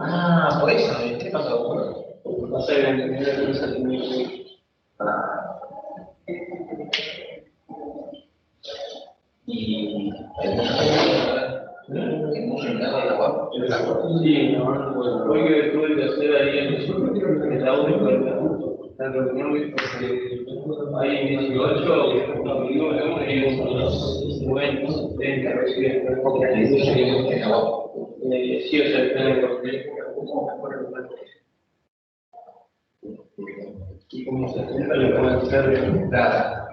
Ah, por eso, ¿qué pasó? No sé, y sí, no, hoy que tuve que hacer ahí en el audio la reunión porque hay 18 amigos y bueno, 70 sí, o sea, están en los y como se trata de comenzar nada.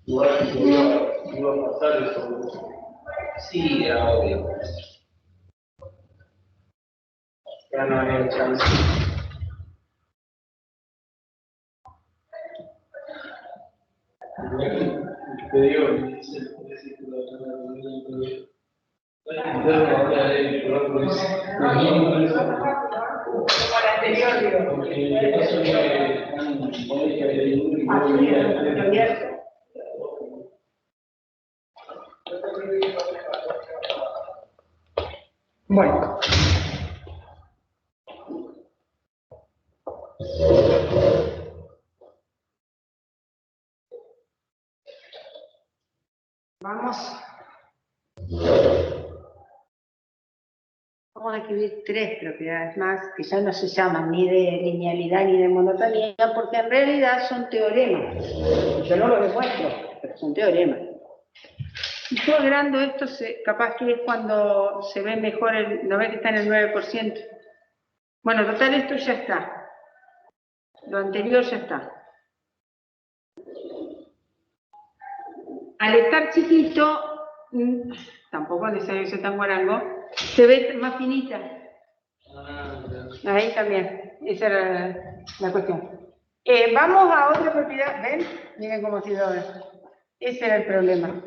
Igual iba a pasar eso. Sí, era obvio. Ya no había chance. Te digo, Bueno. Vamos a escribir 3 propiedades más, que ya no se llaman ni de linealidad ni de monotonía, porque en realidad son teoremas. Yo no lo demuestro, pero son teoremas. Y logrando esto, capaz que es cuando se ve mejor, ¿no ve que está en el 9%? Bueno, total, esto ya está. Lo anterior ya está. Al estar chiquito, tampoco es necesario que sea tan guarango, se ve más finita. Ahí también, esa era la cuestión. Vamos a otra propiedad, ¿ven? Miren cómo ha sido ahora. Ese era el problema.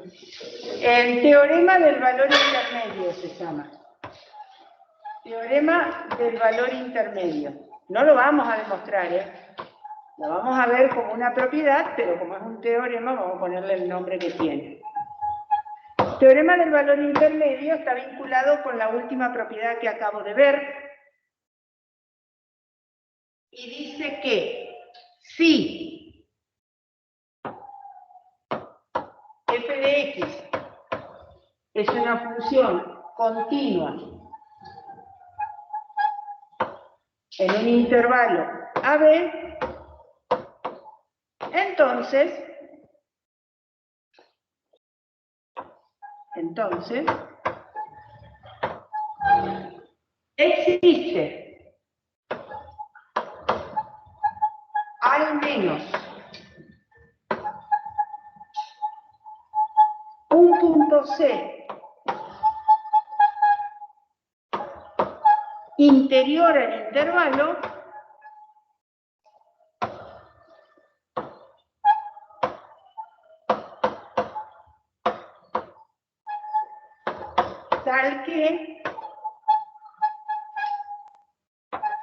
El teorema del valor intermedio se llama. Teorema del valor intermedio. No lo vamos a demostrar, Lo vamos a ver como una propiedad, pero como es un teorema, vamos a ponerle el nombre que tiene. Teorema del valor intermedio está vinculado con la última propiedad que acabo de ver. Y dice que si f de x es una función continua en un intervalo AB, entonces existe al menos un punto C interior al intervalo tal que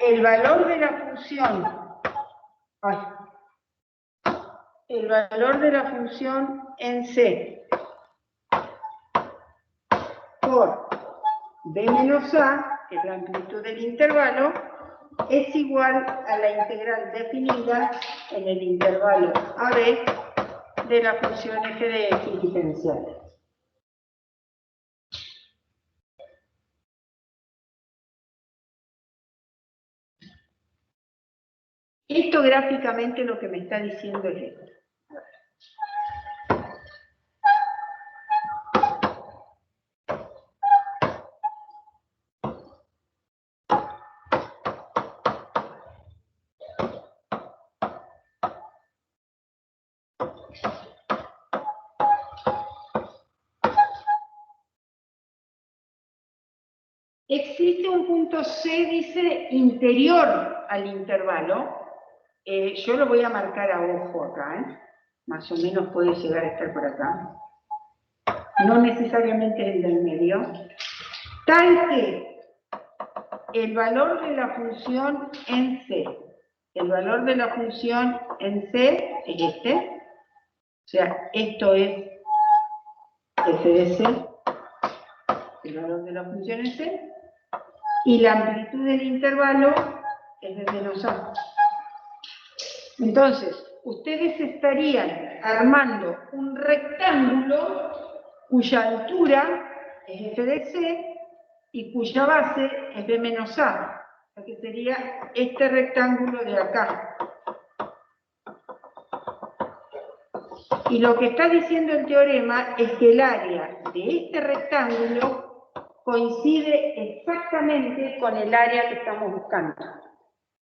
el valor de la función en C por B menos A, que es la amplitud del intervalo, es igual a la integral definida en el intervalo AB de la función f de x diferencial. Esto gráficamente lo que me está diciendo es esto. Existe un punto C, dice, interior al intervalo. Yo lo voy a marcar a ojo acá, Más o menos puede llegar a estar por acá. No necesariamente el del medio. Tal que el valor de la función en C, el valor de la función en C es este. O sea, esto es f de C, el valor de la función en C. Y la amplitud del intervalo es de menos A. Entonces, ustedes estarían armando un rectángulo cuya altura es f de C y cuya base es b menos A. O sea que sería este rectángulo de acá. Y lo que está diciendo el teorema es que el área de este rectángulo coincide exactamente con el área que estamos buscando.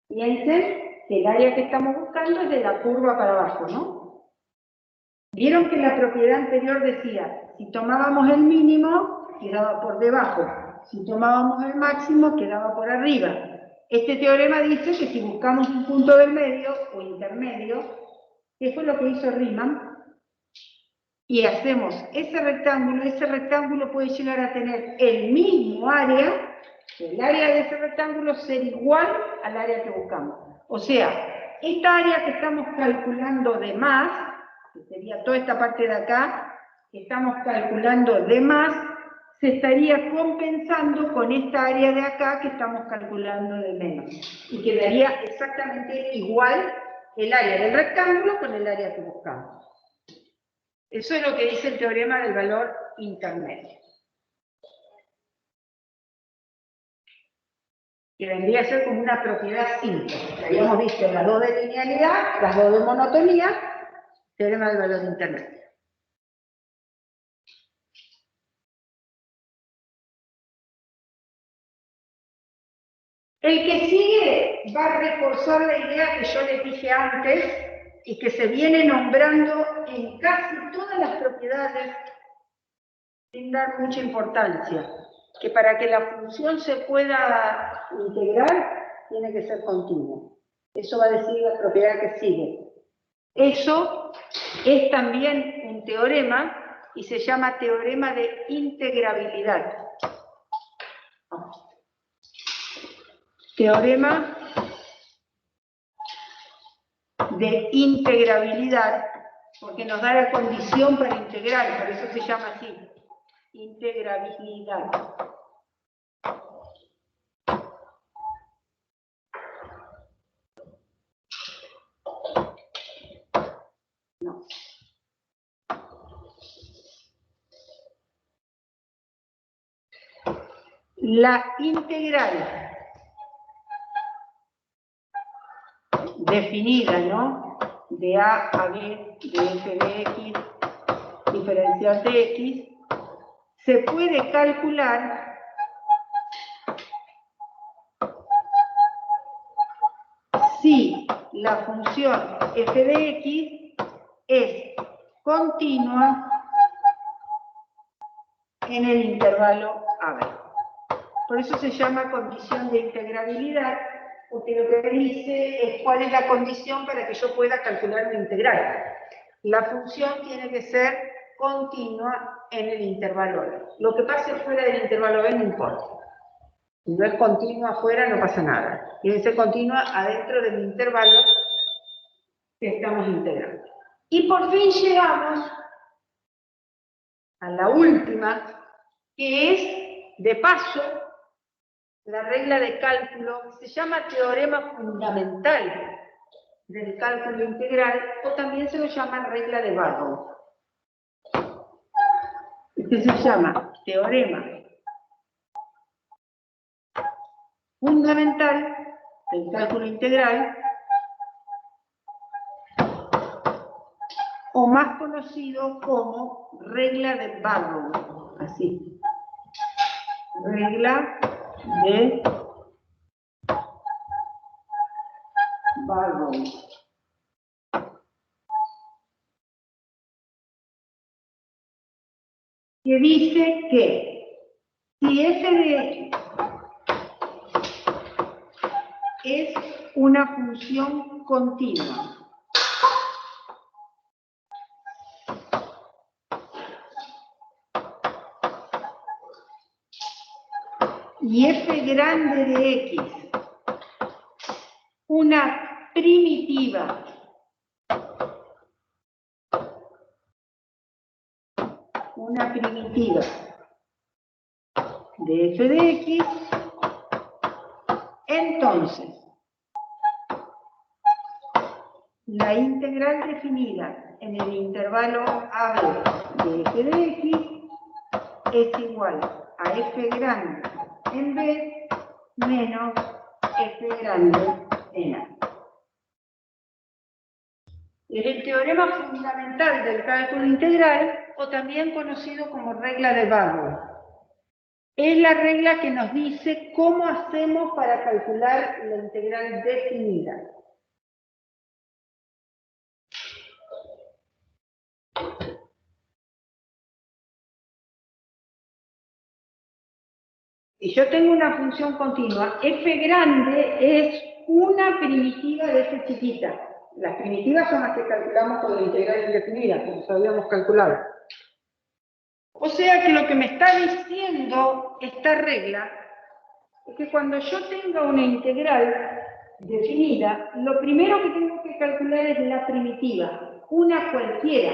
Piensen que el área que estamos buscando es de la curva para abajo, ¿no? Vieron que la propiedad anterior decía, si tomábamos el mínimo, quedaba por debajo. Si tomábamos el máximo, quedaba por arriba. Este teorema dice que si buscamos un punto del medio o intermedio, que fue lo que hizo Riemann, y hacemos ese rectángulo puede llegar a tener el mismo área, el área de ese rectángulo ser igual al área que buscamos. O sea, esta área que estamos calculando de más, que sería toda esta parte de acá, que estamos calculando de más, se estaría compensando con esta área de acá que estamos calculando de menos. Y quedaría exactamente igual el área del rectángulo con el área que buscamos. Eso es lo que dice el teorema del valor intermedio. Que vendría a ser como una propiedad simple. Habíamos visto las dos de linealidad, las dos de monotonía, teorema del valor intermedio. El que sigue va a reforzar la idea que yo les dije antes y que se viene nombrando en casi todas las propiedades sin dar mucha importancia, que para que la función se pueda integrar tiene que ser continua. Eso va a decir la propiedad que sigue. Eso es también un teorema y se llama teorema de integrabilidad. Teorema de integrabilidad, porque nos da la condición para integrar, por eso se llama así, integrabilidad. No. La integral definida, ¿no? De A a B, de f de x, diferencial de x, se puede calcular si la función f de x es continua en el intervalo AB. Por eso se llama condición de integrabilidad, porque lo que dice es cuál es la condición para que yo pueda calcular una integral. La función tiene que ser continua en el intervalo AB. Lo que pase fuera del intervalo AB no importa. Si no es continua afuera, no pasa nada. Tiene que ser continua adentro del intervalo que estamos integrando. Y por fin llegamos a la última, que es, de paso, la regla de cálculo, se llama teorema fundamental del cálculo integral, o también se lo llama regla de Barrow. Este se llama teorema fundamental del cálculo integral, o más conocido como regla de Barrow, así. Regla de Barrow. Que dice que si f de x es una función continua y f grande de x una primitiva de f de x, entonces la integral definida en el intervalo AB de f de x es igual a f grande en B menos f grande en A. Es el teorema fundamental del cálculo integral, o también conocido como regla de Barrow. Es la regla que nos dice cómo hacemos para calcular la integral definida. Si yo tengo una función continua, f grande es una primitiva de f chiquita. Las primitivas son las que calculamos con la integral indefinida, como sabíamos calcular. O sea que lo que me está diciendo esta regla es que cuando yo tenga una integral definida, lo primero que tengo que calcular es la primitiva, una cualquiera.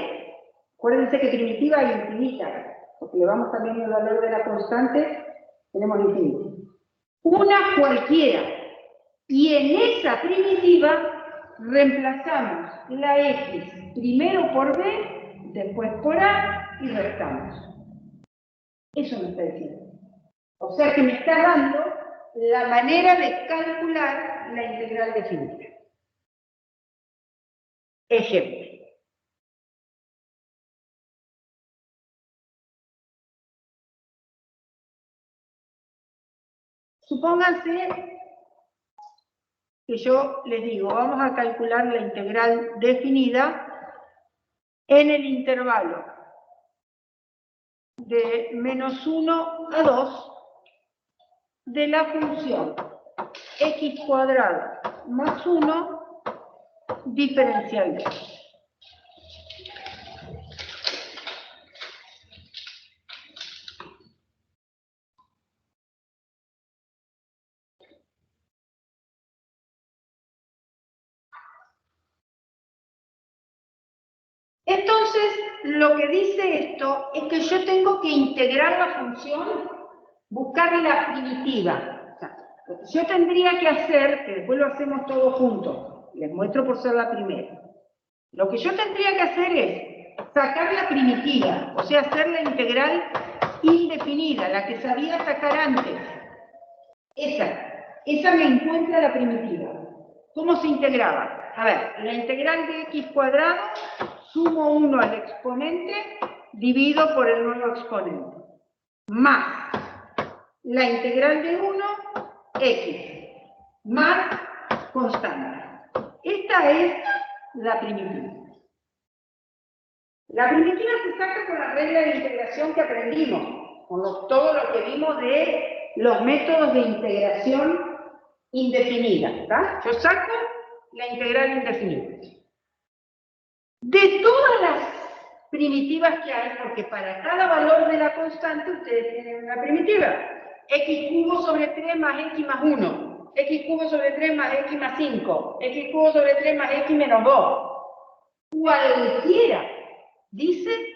Acuérdense que primitiva hay infinita, porque le vamos cambiando el valor de la constante, tenemos infinito. Una cualquiera. Y en esa primitiva reemplazamos la x primero por b, después por a y restamos. Eso me está diciendo. O sea que me está dando la manera de calcular la integral definida. Ejemplo. Supónganse que yo les digo, vamos a calcular la integral definida en el intervalo de -1 a 2 de la función x cuadrado más 1 diferencial de x. Entonces, lo que dice esto es que yo tengo que integrar la función, buscar la primitiva. O sea, lo que yo tendría que hacer, que después lo hacemos todos juntos, les muestro por ser la primera. Lo que yo tendría que hacer es sacar la primitiva, o sea, hacer la integral indefinida, la que sabía sacar antes. Esa me encuentra la primitiva. ¿Cómo se integraba? A ver, la integral de x cuadrado, sumo 1 al exponente, divido por el nuevo exponente. Más la integral de 1, x, más constante. Esta es la primitiva. La primitiva se saca con la regla de integración que aprendimos, con todo lo que vimos de los métodos de integración indefinida. ¿Tá? Yo saco la integral indefinida. De todas las primitivas que hay, porque para cada valor de la constante ustedes tienen una primitiva. X cubo sobre 3 más x más 1. X cubo sobre 3 más x más 5. X cubo sobre 3 más x menos 2. Cualquiera dice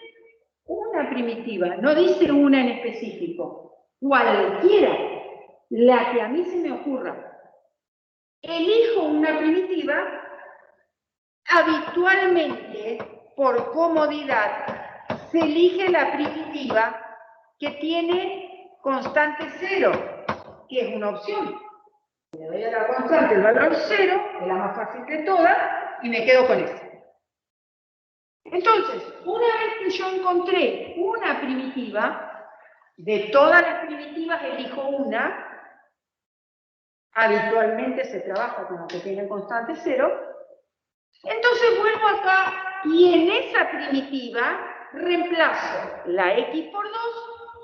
una primitiva, no dice una en específico. Cualquiera, la que a mí se me ocurra. Elijo una primitiva. Habitualmente, por comodidad, se elige la primitiva que tiene constante 0, que es una opción. Le doy a la constante el valor 0, es la más fácil de todas, y me quedo con eso. Entonces, una vez que yo encontré una primitiva, de todas las primitivas elijo una, habitualmente se trabaja con la que tiene constante 0, entonces vuelvo acá y en esa primitiva reemplazo la x por 2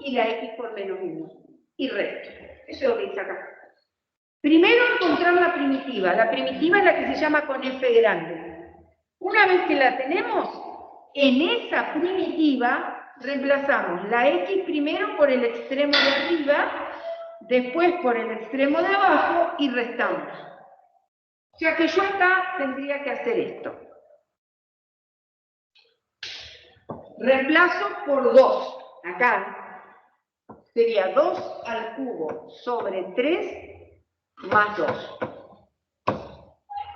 y la x por menos 1 y resto. Eso es lo que dice acá. Primero encontrar la primitiva. La primitiva es la que se llama con f grande. Una vez que la tenemos, en esa primitiva reemplazamos la x primero por el extremo de arriba, después por el extremo de abajo y restamos. O sea que yo acá tendría que hacer esto. Reemplazo por 2. Acá sería 2 al cubo sobre 3 más 2.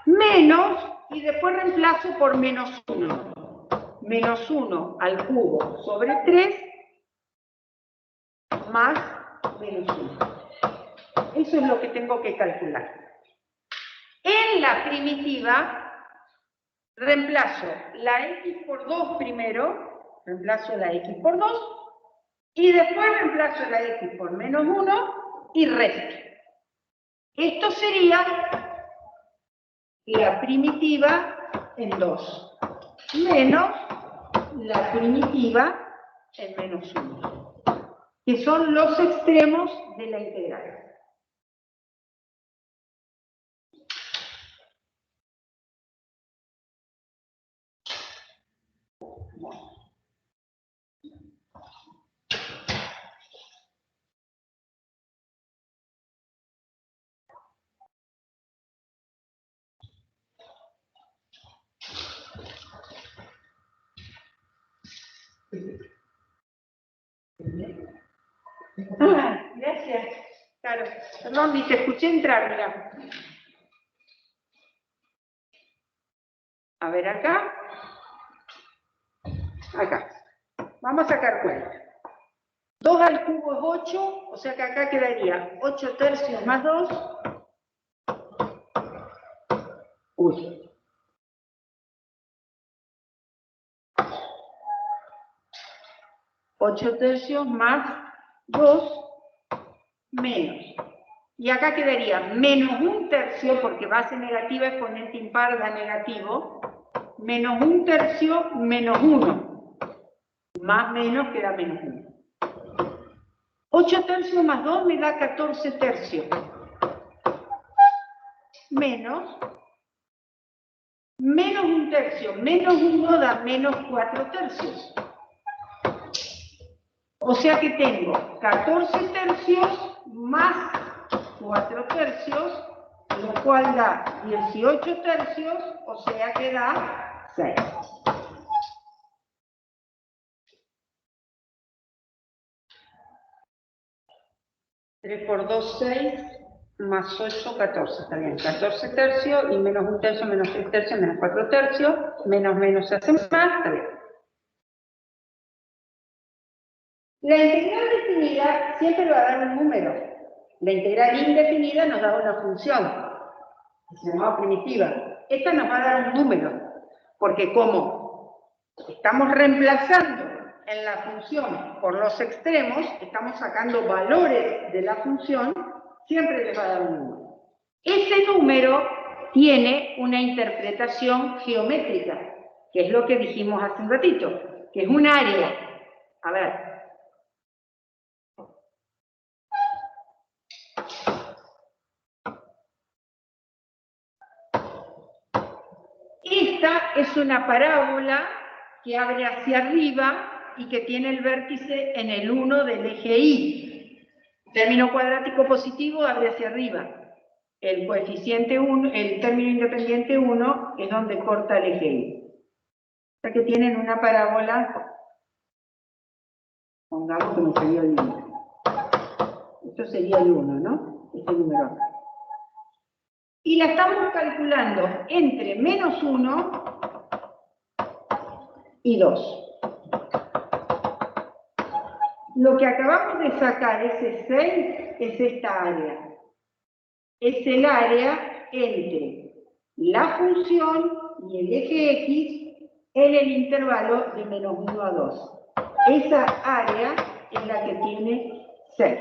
Menos, y después reemplazo por menos 1. Menos 1 al cubo sobre 3 más menos 1. Eso es lo que tengo que calcular. En la primitiva, reemplazo la x por 2 primero, reemplazo la x por 2, y después reemplazo la x por menos 1 y resto. Esto sería la primitiva en 2, menos la primitiva en menos 1, que son los extremos de la integral. Ah, gracias. Claro, perdón, ni te escuché entrar, mira. A ver, acá. Acá. Vamos a sacar cuenta. 2 al cubo es 8, o sea que acá quedaría 8 tercios más 2. Uy. 8 tercios más 2 menos Y acá quedaría menos 1/3, porque base negativa, exponente impar da negativo, menos 1/3 menos 1. Más menos queda menos 1. 8/3 más 2 me da 14/3. Menos 1/3 menos 1 da menos 4/3. O sea que tengo 14/3 más 4/3, lo cual da 18/3, o sea que da 6. 3 por 2, 6, más 8, 14, está bien. 14/3 y menos 1/3 menos 6/3 menos 4/3, menos se hace más, está bien. La integral definida siempre va a dar un número. La integral indefinida nos da una función, que se llama primitiva. Esta nos va a dar un número, porque como estamos reemplazando en la función por los extremos, estamos sacando valores de la función, siempre les va a dar un número. Ese número tiene una interpretación geométrica, que es lo que dijimos hace un ratito, que es un área. A ver. Esta es una parábola que abre hacia arriba y que tiene el vértice en el 1 del eje Y. Término cuadrático positivo abre hacia arriba. El coeficiente 1, el término independiente 1 es donde corta el eje Y. O sea que tienen una parábola, pongamos como sería el 1. Esto sería el 1, ¿no? Este número acá. Y la estamos calculando entre menos 1 y 2. Lo que acabamos de sacar, ese 6, es esta área. Es el área entre la función y el eje X en el intervalo de menos 1 a 2. Esa área es la que tiene 6.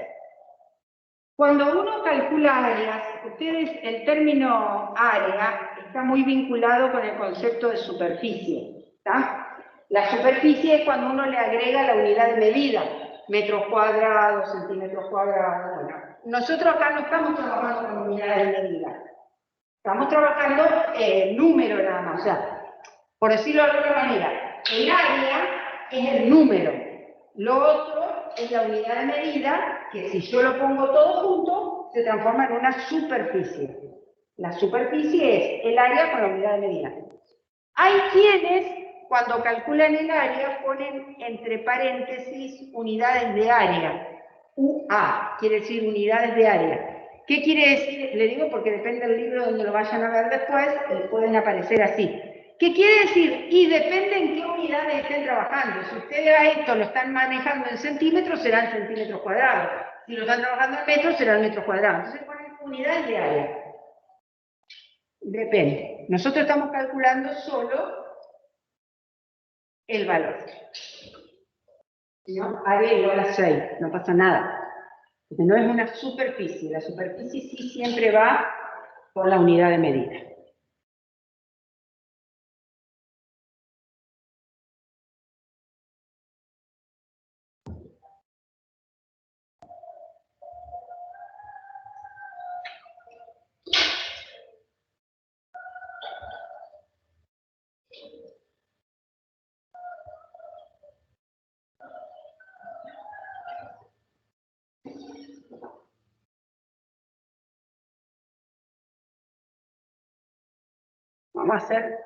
Cuando uno calcula áreas, ustedes, el término área está muy vinculado con el concepto de superficie, ¿está? La superficie es cuando uno le agrega la unidad de medida, metros cuadrados, centímetros cuadrados. Bueno, nosotros acá no estamos trabajando con unidades de medida, estamos trabajando número nada más. O sea, por decirlo de alguna manera, el área es el número, lo otro es la unidad de medida, que si yo lo pongo todo junto, se transforma en una superficie. La superficie es el área con la unidad de medida. Hay quienes, cuando calculan el área, ponen entre paréntesis unidades de área. UA, quiere decir unidades de área. ¿Qué quiere decir? Le digo porque depende del libro donde lo vayan a ver después, pueden aparecer así. ¿Qué quiere decir? Y depende en qué unidades estén trabajando. Si ustedes a esto lo están manejando en centímetros, serán centímetros cuadrados. Si lo están trabajando en metros, serán metros cuadrados. Entonces ponen unidades de área. Depende. Nosotros estamos calculando solo el valor. ¿No? Área igual a 6, no pasa nada. Porque no es una superficie. La superficie sí siempre va por la unidad de medida. Vamos a hacer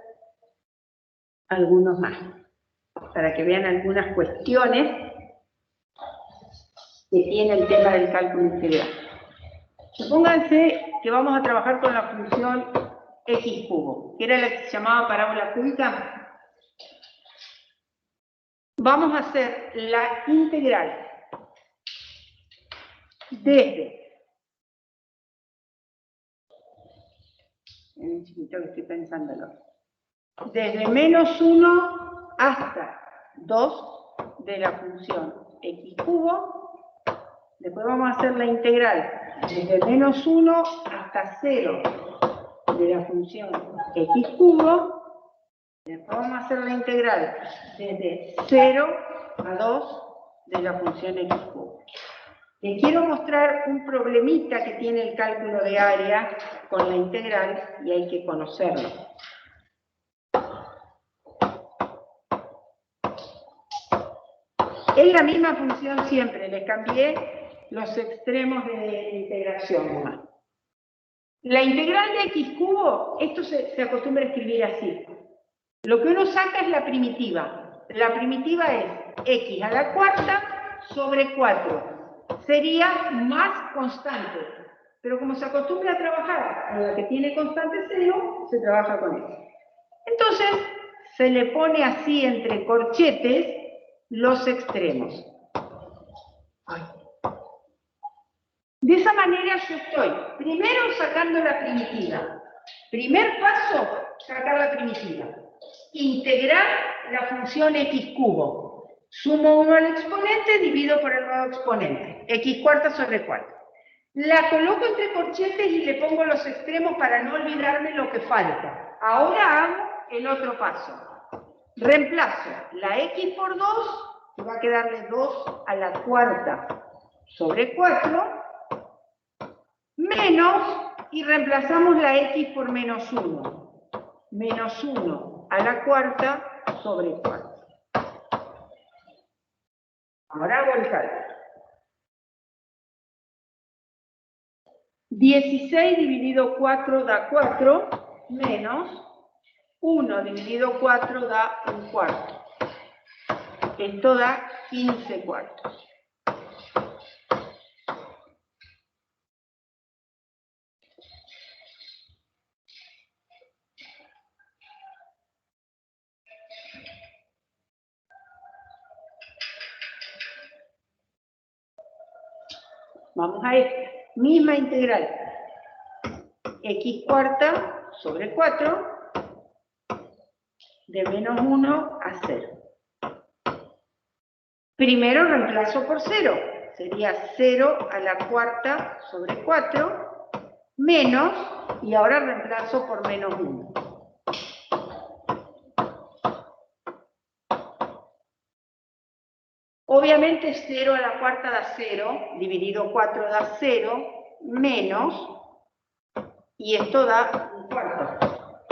algunos más, para que vean algunas cuestiones que tiene el tema del cálculo integral. Supónganse que vamos a trabajar con la función x cubo, que era la que se llamaba parábola cúbica. Vamos a hacer la integral desde... un chiquito que estoy pensándolo. Desde menos 1 hasta 2 de la función x cubo. Después vamos a hacer la integral desde menos 1 hasta 0 de la función x cubo, después vamos a hacer la integral desde 0 a 2 de la función x cubo. Les quiero mostrar un problemita que tiene el cálculo de área con la integral y hay que conocerlo. Es la misma función siempre, le cambié los extremos de integración. La integral de x cubo, esto se acostumbra a escribir así. Lo que uno saca es la primitiva. La primitiva es x a la cuarta sobre 4. Sería más constante. Pero como se acostumbra a trabajar con la que tiene constante 0, se trabaja con eso. Entonces, se le pone así entre corchetes los extremos. De esa manera yo estoy primero sacando la primitiva. Primer paso, sacar la primitiva. Integrar la función x cubo. Sumo 1 al exponente, divido por el nuevo exponente. X cuarta sobre 4. La coloco entre corchetes y le pongo los extremos para no olvidarme lo que falta. Ahora hago el otro paso. Reemplazo la x por 2, que va a quedarle 2 a la cuarta sobre 4, menos, y reemplazamos la x por menos 1. Menos 1 a la cuarta sobre 4. Ahora hago el cálculo. 16 dividido 4 da 4, menos 1 dividido 4 da un cuarto. Esto da 15 cuartos. Vamos a esta. Misma integral. X cuarta sobre 4 de menos 1 a 0. Primero reemplazo por 0. Sería 0 a la cuarta sobre 4 menos, y ahora reemplazo por menos 1. Obviamente 0 a la cuarta da 0, dividido 4 da 0, menos, y esto da un cuarto.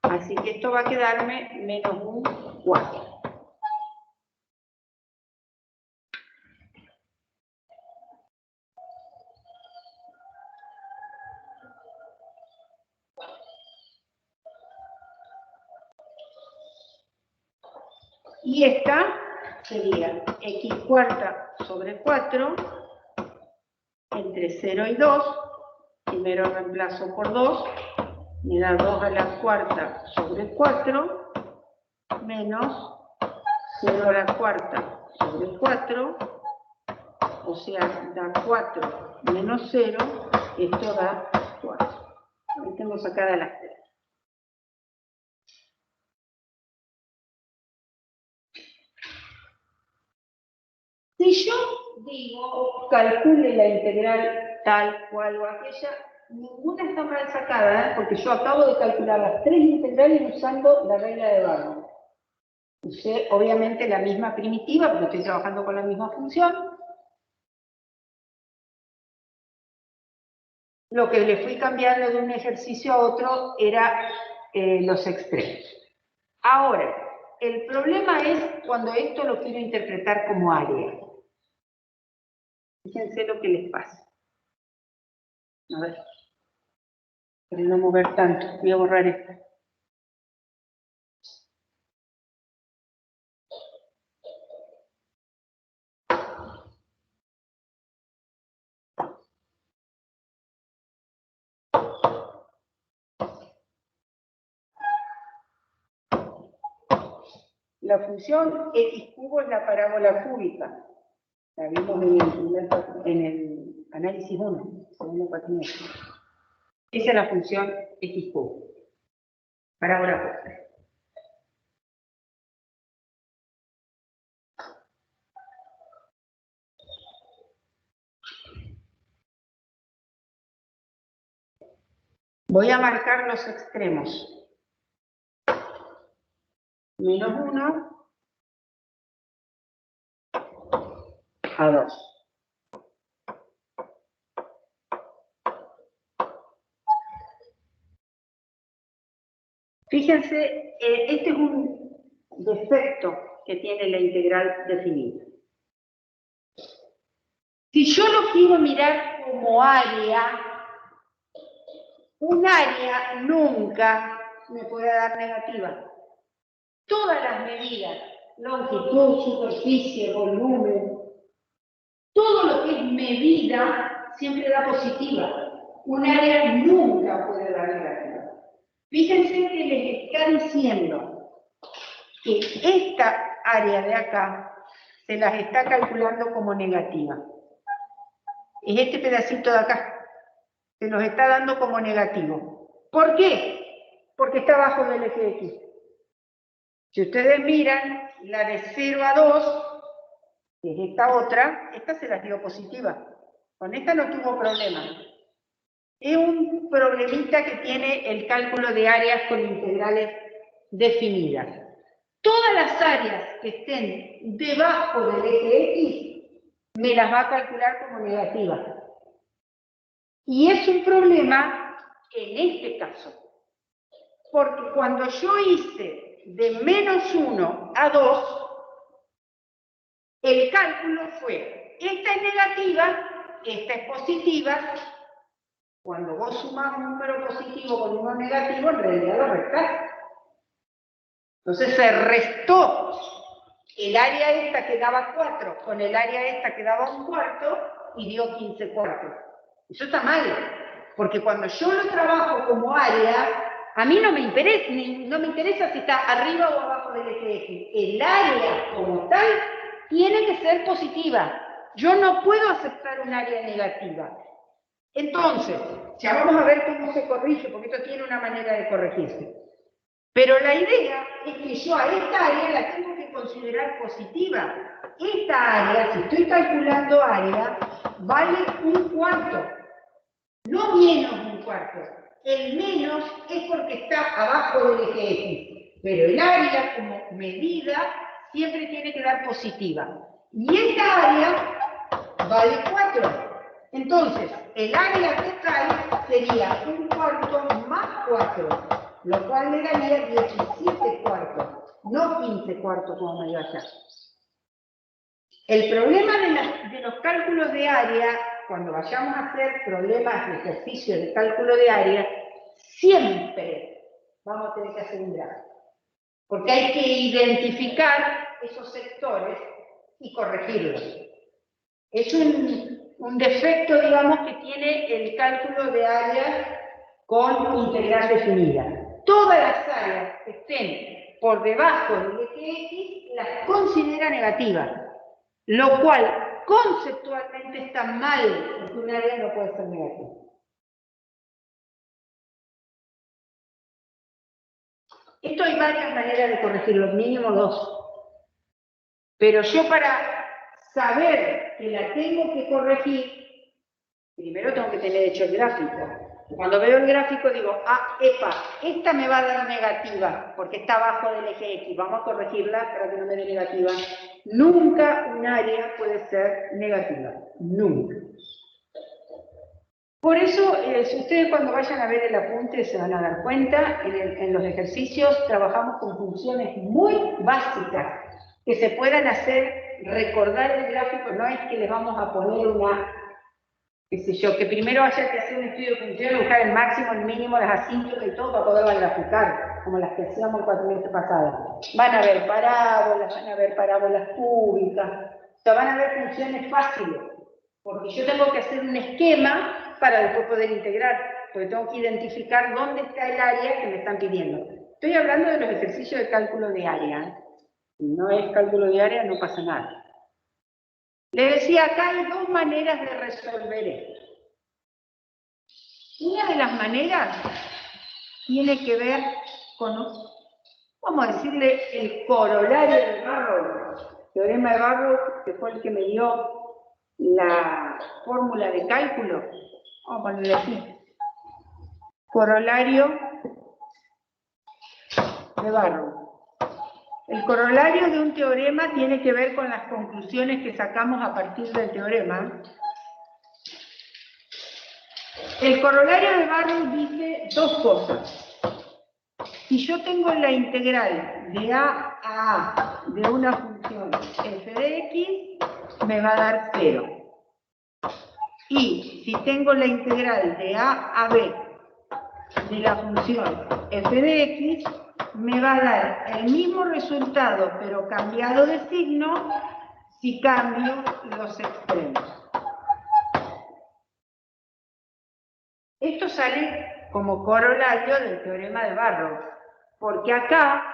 Así que esto va a quedarme menos un cuarto. Y esta sería x cuarta sobre 4 entre 0 y 2. Primero reemplazo por 2, me da 2 a la cuarta sobre 4, menos 0 a la cuarta sobre 4, o sea, da 4 menos 0, esto da 4. Ahí tengo sacadas las 3. Si yo digo, calcule la integral tal cual o aquella, ninguna está mal sacada, porque yo acabo de calcular las 3 integrales usando la regla de Barlow. Usé obviamente la misma primitiva, porque estoy trabajando con la misma función. Lo que le fui cambiando de un ejercicio a otro era los extremos. Ahora, el problema es cuando esto lo quiero interpretar como área. Fíjense lo que les pasa. A ver. Para no mover tanto, voy a borrar esto. La función x cubo es la parábola cúbica. La vimos en el análisis 1, segundo cuatrimestre. Esa es la función x cubo. Parábola cúbica. Voy a marcar los extremos. -1 a 2. Fíjense, este es un defecto que tiene la integral definida. Si yo lo quiero mirar como área, un área nunca me puede dar negativa. Todas las medidas, longitud, superficie, volumen, todo lo que es medida siempre da positiva. Un área nunca puede dar negativa. Fíjense que les está diciendo que esta área de acá se las está calculando como negativa. Es este pedacito de acá. Se los está dando como negativo. ¿Por qué? Porque está abajo del eje X. Si ustedes miran, la de 0 a 2, que es esta otra, esta se las dio positiva. Con esta no tuvo problema. Es un problemita que tiene el cálculo de áreas con integrales definidas. Todas las áreas que estén debajo del eje X, me las va a calcular como negativas. Y es un problema en este caso. Porque cuando yo hice de -1 a 2, el cálculo fue, esta es negativa, esta es positiva. Cuando vos sumás un número positivo con uno negativo, en realidad lo restás. Entonces se restó el área esta que daba 4 con el área esta que daba 1/4 y dio 15/4. Eso está mal, porque cuando yo lo trabajo como área, a mí no me interesa si está arriba o abajo del eje X. El área como tal tiene que ser positiva. Yo no puedo aceptar un área negativa. Entonces, ya vamos a ver cómo se corrige, porque esto tiene una manera de corregirse. Pero la idea es que yo a esta área la tengo que considerar positiva. Esta área, si estoy calculando área, vale 1/4, no menos 1/4. El menos es porque está abajo del eje X, pero el área como medida siempre tiene que dar positiva. Y esta área vale 4. Entonces, el área total sería 1/4 más 4, lo cual le daría 17/4, no 15/4 como me dio allá. El problema de los cálculos de área, cuando vayamos a hacer problemas de ejercicio de cálculo de área, siempre vamos a tener que hacer un gráfico. Porque hay que identificar esos sectores y corregirlos. Es un defecto, digamos, que tiene el cálculo de áreas con integral definida. Todas las áreas que estén por debajo del eje X las considera negativas, lo cual conceptualmente está mal, porque un área no puede ser negativa. Esto hay varias maneras de corregirlo, mínimo 2. Pero yo para saber que la tengo que corregir, primero tengo que tener hecho el gráfico. Cuando veo el gráfico digo, esta me va a dar negativa, porque está abajo del eje X, vamos a corregirla para que no me dé negativa. Nunca un área puede ser negativa, nunca. Por eso, si ustedes cuando vayan a ver el apunte se van a dar cuenta, en los ejercicios trabajamos con funciones muy básicas que se puedan hacer, recordar el gráfico, no es que les vamos a poner una, qué sé yo, que primero haya que hacer un estudio de funciones, buscar el máximo, el mínimo, las asíntocas y todo para poderlas graficar, como las que hacíamos el cuatrimestre pasado. Van a ver parábolas cúbicas, o sea, van a ver funciones fáciles, porque yo tengo que hacer un esquema para después poder integrar, porque tengo que identificar dónde está el área que me están pidiendo. Estoy hablando de los ejercicios de cálculo de área. Si no es cálculo de área, no pasa nada. Les decía, acá hay dos maneras de resolver esto. Una de las maneras tiene que ver con, vamos a decirle, el corolario de Barrow, teorema de Barrow, que fue el que me dio la fórmula de cálculo. Vamos a ponerle aquí. corolario de Barrow. El corolario de un teorema tiene que ver con las conclusiones que sacamos a partir del teorema. El corolario de Barrow dice dos cosas. Si yo tengo la integral de a de una función f de x, me va a dar 0. Y si tengo la integral de a b de la función f de x, me va a dar el mismo resultado, pero cambiado de signo, si cambio los extremos. Esto sale como corolario del teorema de Barrow, porque acá,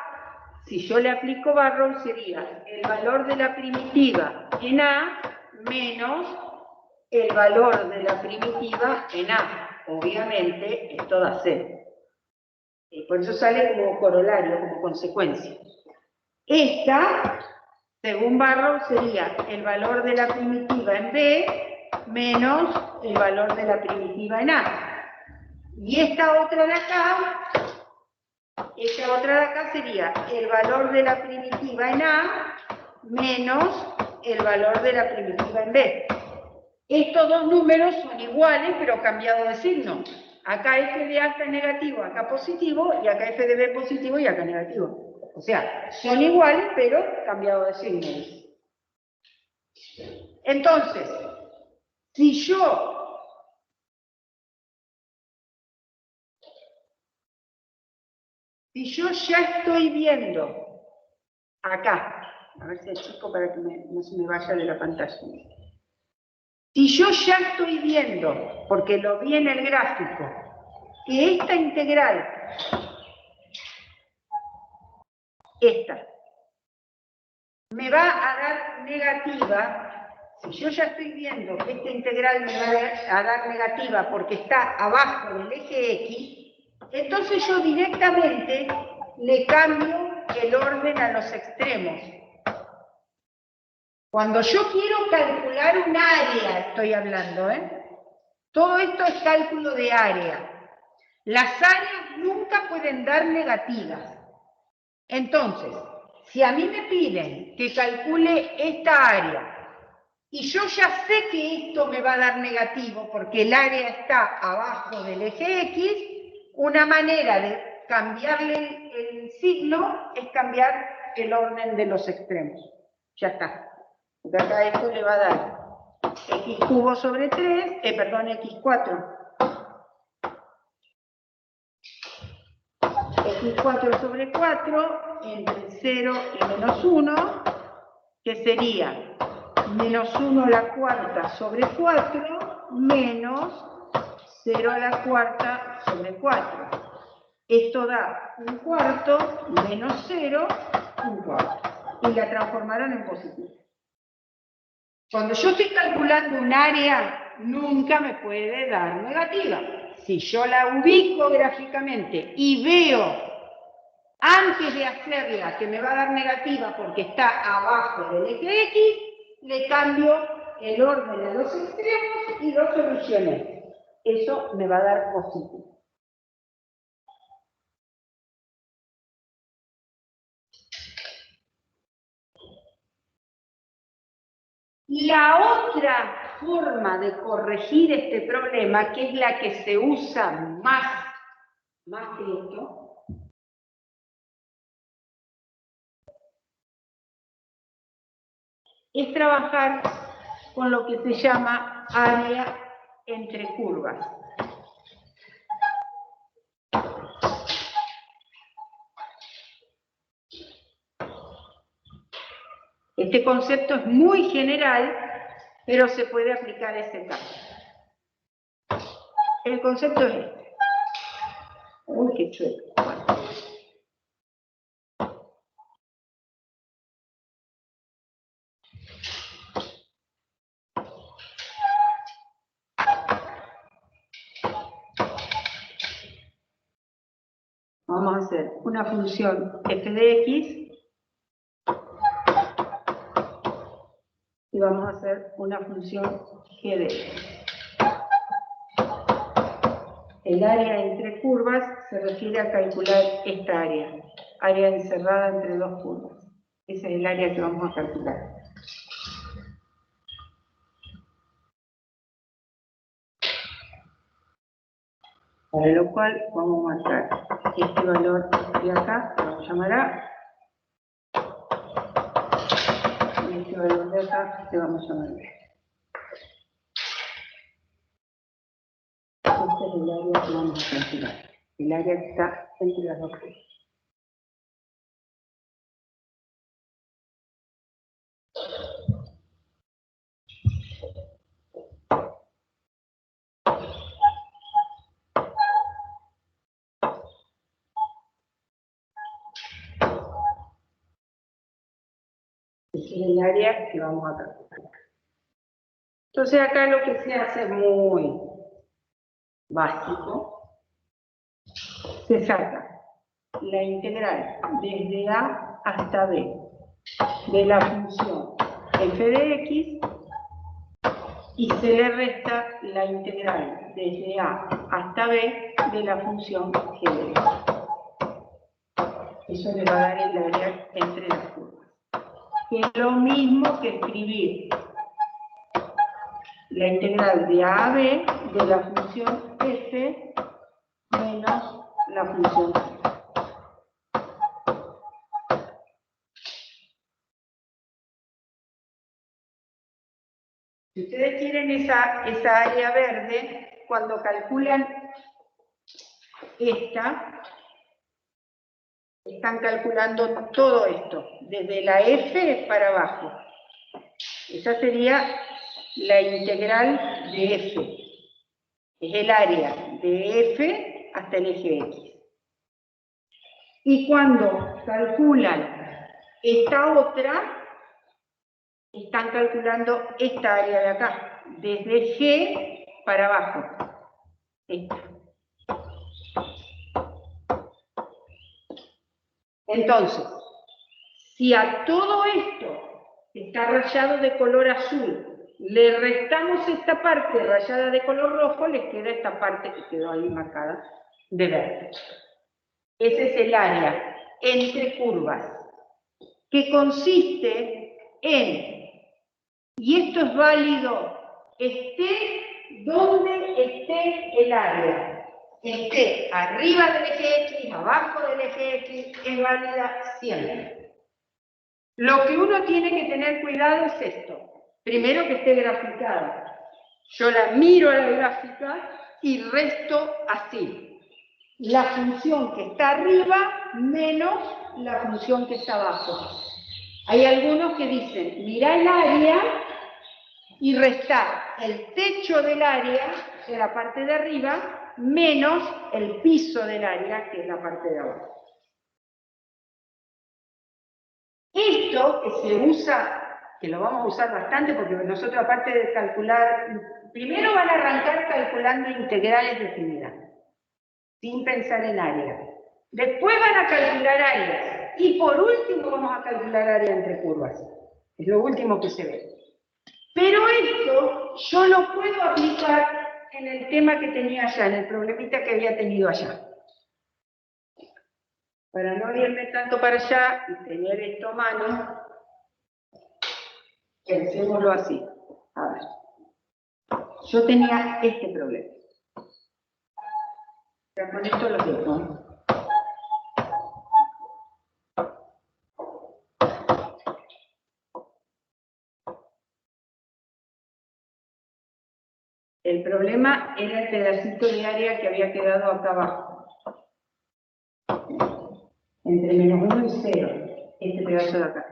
si yo le aplico Barrow, sería el valor de la primitiva en A menos el valor de la primitiva en A. Obviamente, esto da 0. Por eso sale como corolario, como consecuencia. Esta, según Barrow, sería el valor de la primitiva en B menos el valor de la primitiva en A. Y esta otra de acá sería el valor de la primitiva en A menos el valor de la primitiva en B. Estos dos números son iguales, pero cambiados de signo. Acá f de A está negativo, acá positivo, y acá f de B positivo y acá negativo. O sea, son iguales, pero cambiados de signo. Entonces, si yo ya estoy viendo acá, a ver si achico para que no se me vaya de la pantalla. Si yo ya estoy viendo, porque lo vi en el gráfico, que esta integral, esta, me va a dar negativa, si yo ya estoy viendo que esta integral me va a dar negativa porque está abajo del eje X, entonces yo directamente le cambio el orden a los extremos. Cuando yo quiero calcular un área, estoy hablando, todo esto es cálculo de área. Las áreas nunca pueden dar negativas. Entonces, si a mí me piden que calcule esta área, y yo ya sé que esto me va a dar negativo porque el área está abajo del eje X, una manera de cambiarle el signo es cambiar el orden de los extremos. Ya está. Porque acá esto le va a dar x cubo sobre 3, x4. x4 sobre 4 entre 0 y menos 1, que sería menos 1 a la cuarta sobre 4 menos 0 a la cuarta sobre 4. Esto da un cuarto menos 0, un cuarto. Y la transformaron en positivo. Cuando yo estoy calculando un área, nunca me puede dar negativa. Si yo la ubico gráficamente y veo, antes de hacerla, que me va a dar negativa porque está abajo del eje X, le cambio el orden a los extremos y lo solucioné. Eso me va a dar positivo. La otra forma de corregir este problema, que es la que se usa más que esto, es trabajar con lo que se llama área entre curvas. Este concepto es muy general, pero se puede aplicar a este caso. El concepto es este. Uy, qué chueco. Bueno. Vamos a hacer una función f de x y vamos a hacer una función g de x. el área entre curvas se refiere a calcular esta área encerrada entre dos curvas. Esa es el área que vamos a calcular. Para lo cual vamos a marcar este valor de acá, que vamos a llamar A, y este valor de acá, que vamos a llamar B. Este es el área que vamos a calcular, el área que está entre las dos curvas. Este es el área que vamos a calcular. Entonces acá lo que se hace es muy básico. Se saca la integral desde A hasta B de la función f de x y se le resta la integral desde A hasta B de la función g de x. Eso le va a dar el área entre las curvas. Que es lo mismo que escribir la integral de A a B de la función f menos la función g. Si ustedes quieren esa área verde, cuando calculan esta, están calculando todo esto, desde la f para abajo. Esa sería la integral de f. Es el área de f hasta el eje x. Y cuando calculan esta otra, están calculando esta área de acá, desde G para abajo. Esta. Entonces, si a todo esto que está rayado de color azul, le restamos esta parte rayada de color rojo, les queda esta parte que quedó ahí marcada de verde. Ese es el área entre curvas, que consiste en, y esto es válido, esté donde esté el área, esté arriba del eje X, abajo del eje X, es válida siempre. Lo que uno tiene que tener cuidado es esto. Primero, que esté graficada. Yo la miro a la gráfica y resto así. La función que está arriba menos la función que está abajo. Hay algunos que dicen, mira el área y restar el techo del área, de la parte de arriba, menos el piso del área, que es la parte de abajo. Esto que se usa, que lo vamos a usar bastante, porque nosotros, aparte de calcular, primero van a arrancar calculando integrales definidas, sin pensar en área. Después van a calcular áreas. Y por último vamos a calcular área entre curvas. Es lo último que se ve. Pero esto yo lo puedo aplicar en el tema que tenía allá, en el problemita que había tenido allá. Para no irme tanto para allá y tener esto a mano, pensémoslo así. A ver. Yo tenía este problema. Ya con esto lo dejo. El problema era el pedacito de área que había quedado acá abajo. Entre -1 y 0. Este pedazo de acá.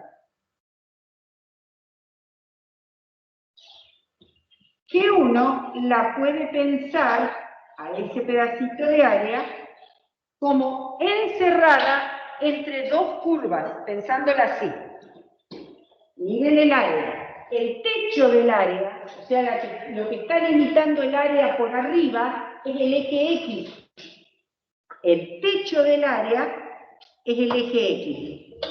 Que uno la puede pensar a ese pedacito de área como encerrada entre dos curvas, pensándola así. Miren el área. El techo del área, o sea, lo que está limitando el área por arriba, es el eje X. El techo del área es el eje X.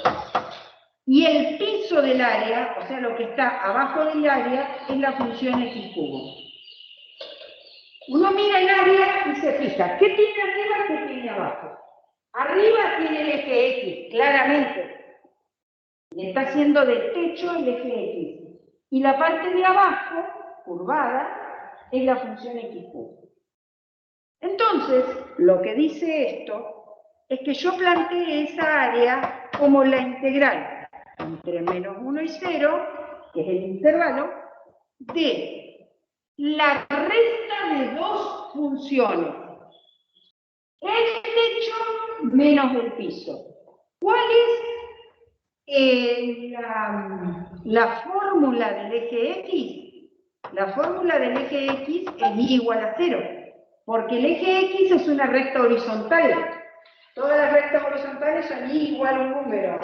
Y el piso del área, o sea, lo que está abajo del área, es la función X cubo. Uno mira el área y se fija, ¿qué tiene arriba y qué tiene abajo? Arriba tiene el eje X, claramente. Le está haciendo del techo el eje X. Y la parte de abajo, curvada, es la función XQ. Entonces, lo que dice esto es que yo planteé esa área como la integral entre menos 1 y 0, que es el intervalo, de la resta de dos funciones. El techo menos el piso. ¿Cuál es la fórmula del eje X? La fórmula del eje X es y igual a 0, porque el eje X es una recta horizontal. Todas las rectas horizontales son y igual a un número.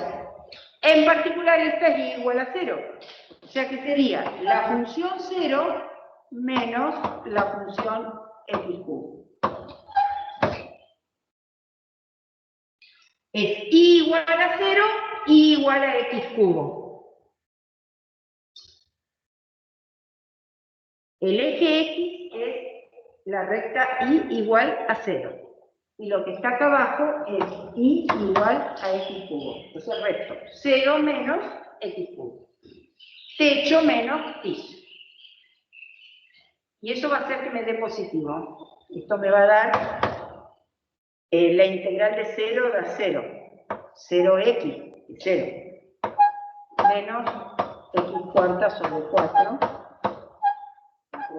En particular esta es y igual a 0. O sea que sería la función 0 menos la función XQ. Es y igual a 0, y igual a x cubo. El eje X es la recta y igual a 0. Y lo que está acá abajo es y igual a x cubo. Eso es recto. 0 menos x cubo. Techo menos piso. Y eso va a hacer que me dé positivo. Esto me va a dar la integral de 0 da 0. 0x es 0. Menos x cuarta sobre 4.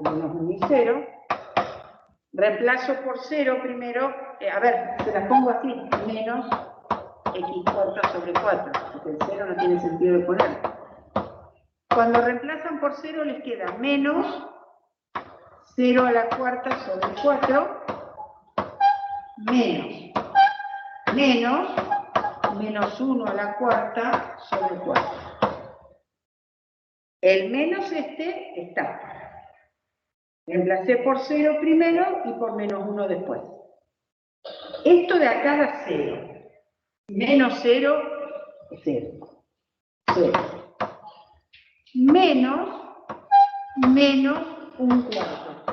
Menos 1 y 0. Reemplazo por 0 primero. A ver, se las pongo así. Menos x cuarta sobre 4. Porque el 0 no tiene sentido de poner. Cuando reemplazan por 0 les queda menos 0 a la cuarta sobre 4. Menos 1 a la cuarta sobre 4. El menos este está. Reemplacé por 0 primero y por menos 1 después. Esto de acá da 0. Menos 0 es 0. 0. Menos un cuarto.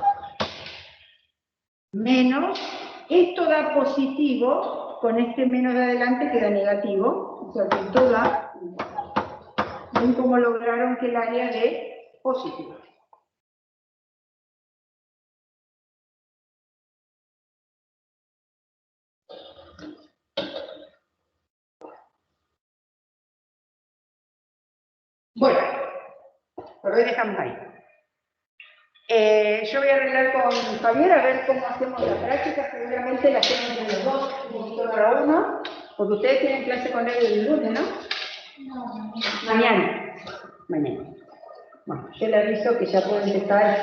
Menos, esto da positivo, con este menos de adelante queda negativo, o sea que esto da, ven cómo lograron que el área dé positivo. Bueno, por hoy dejamos ahí. Yo voy a arreglar con Javier a ver cómo hacemos la práctica, seguramente la hacemos entre los dos, un poquito cada uno, porque ustedes tienen clase con él el lunes, ¿no? No. Mañana. Bueno, yo le aviso que ya pueden empezar,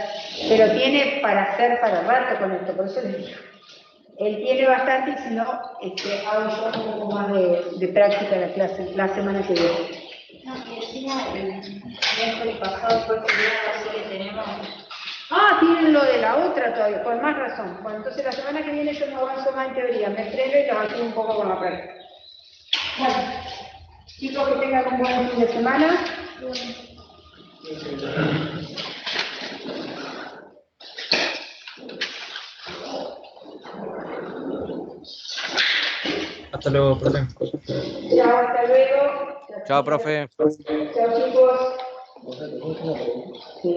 pero tiene para hacer para rato con esto, por eso les digo. Él tiene bastante y si no, hago yo un poco más de práctica en la clase, la semana que viene. No, y encima el miércoles pasado fue así que tenemos. Ah, tienen lo de la otra todavía, con más razón. Bueno, entonces la semana que viene yo no avanzo más en teoría, me freno y avanzo un poco con la práctica. Bueno, chicos, que tengan un buen fin de semana. Hasta luego, profe. Chao, hasta luego. Chao, profe. Chao, chicos. Sí.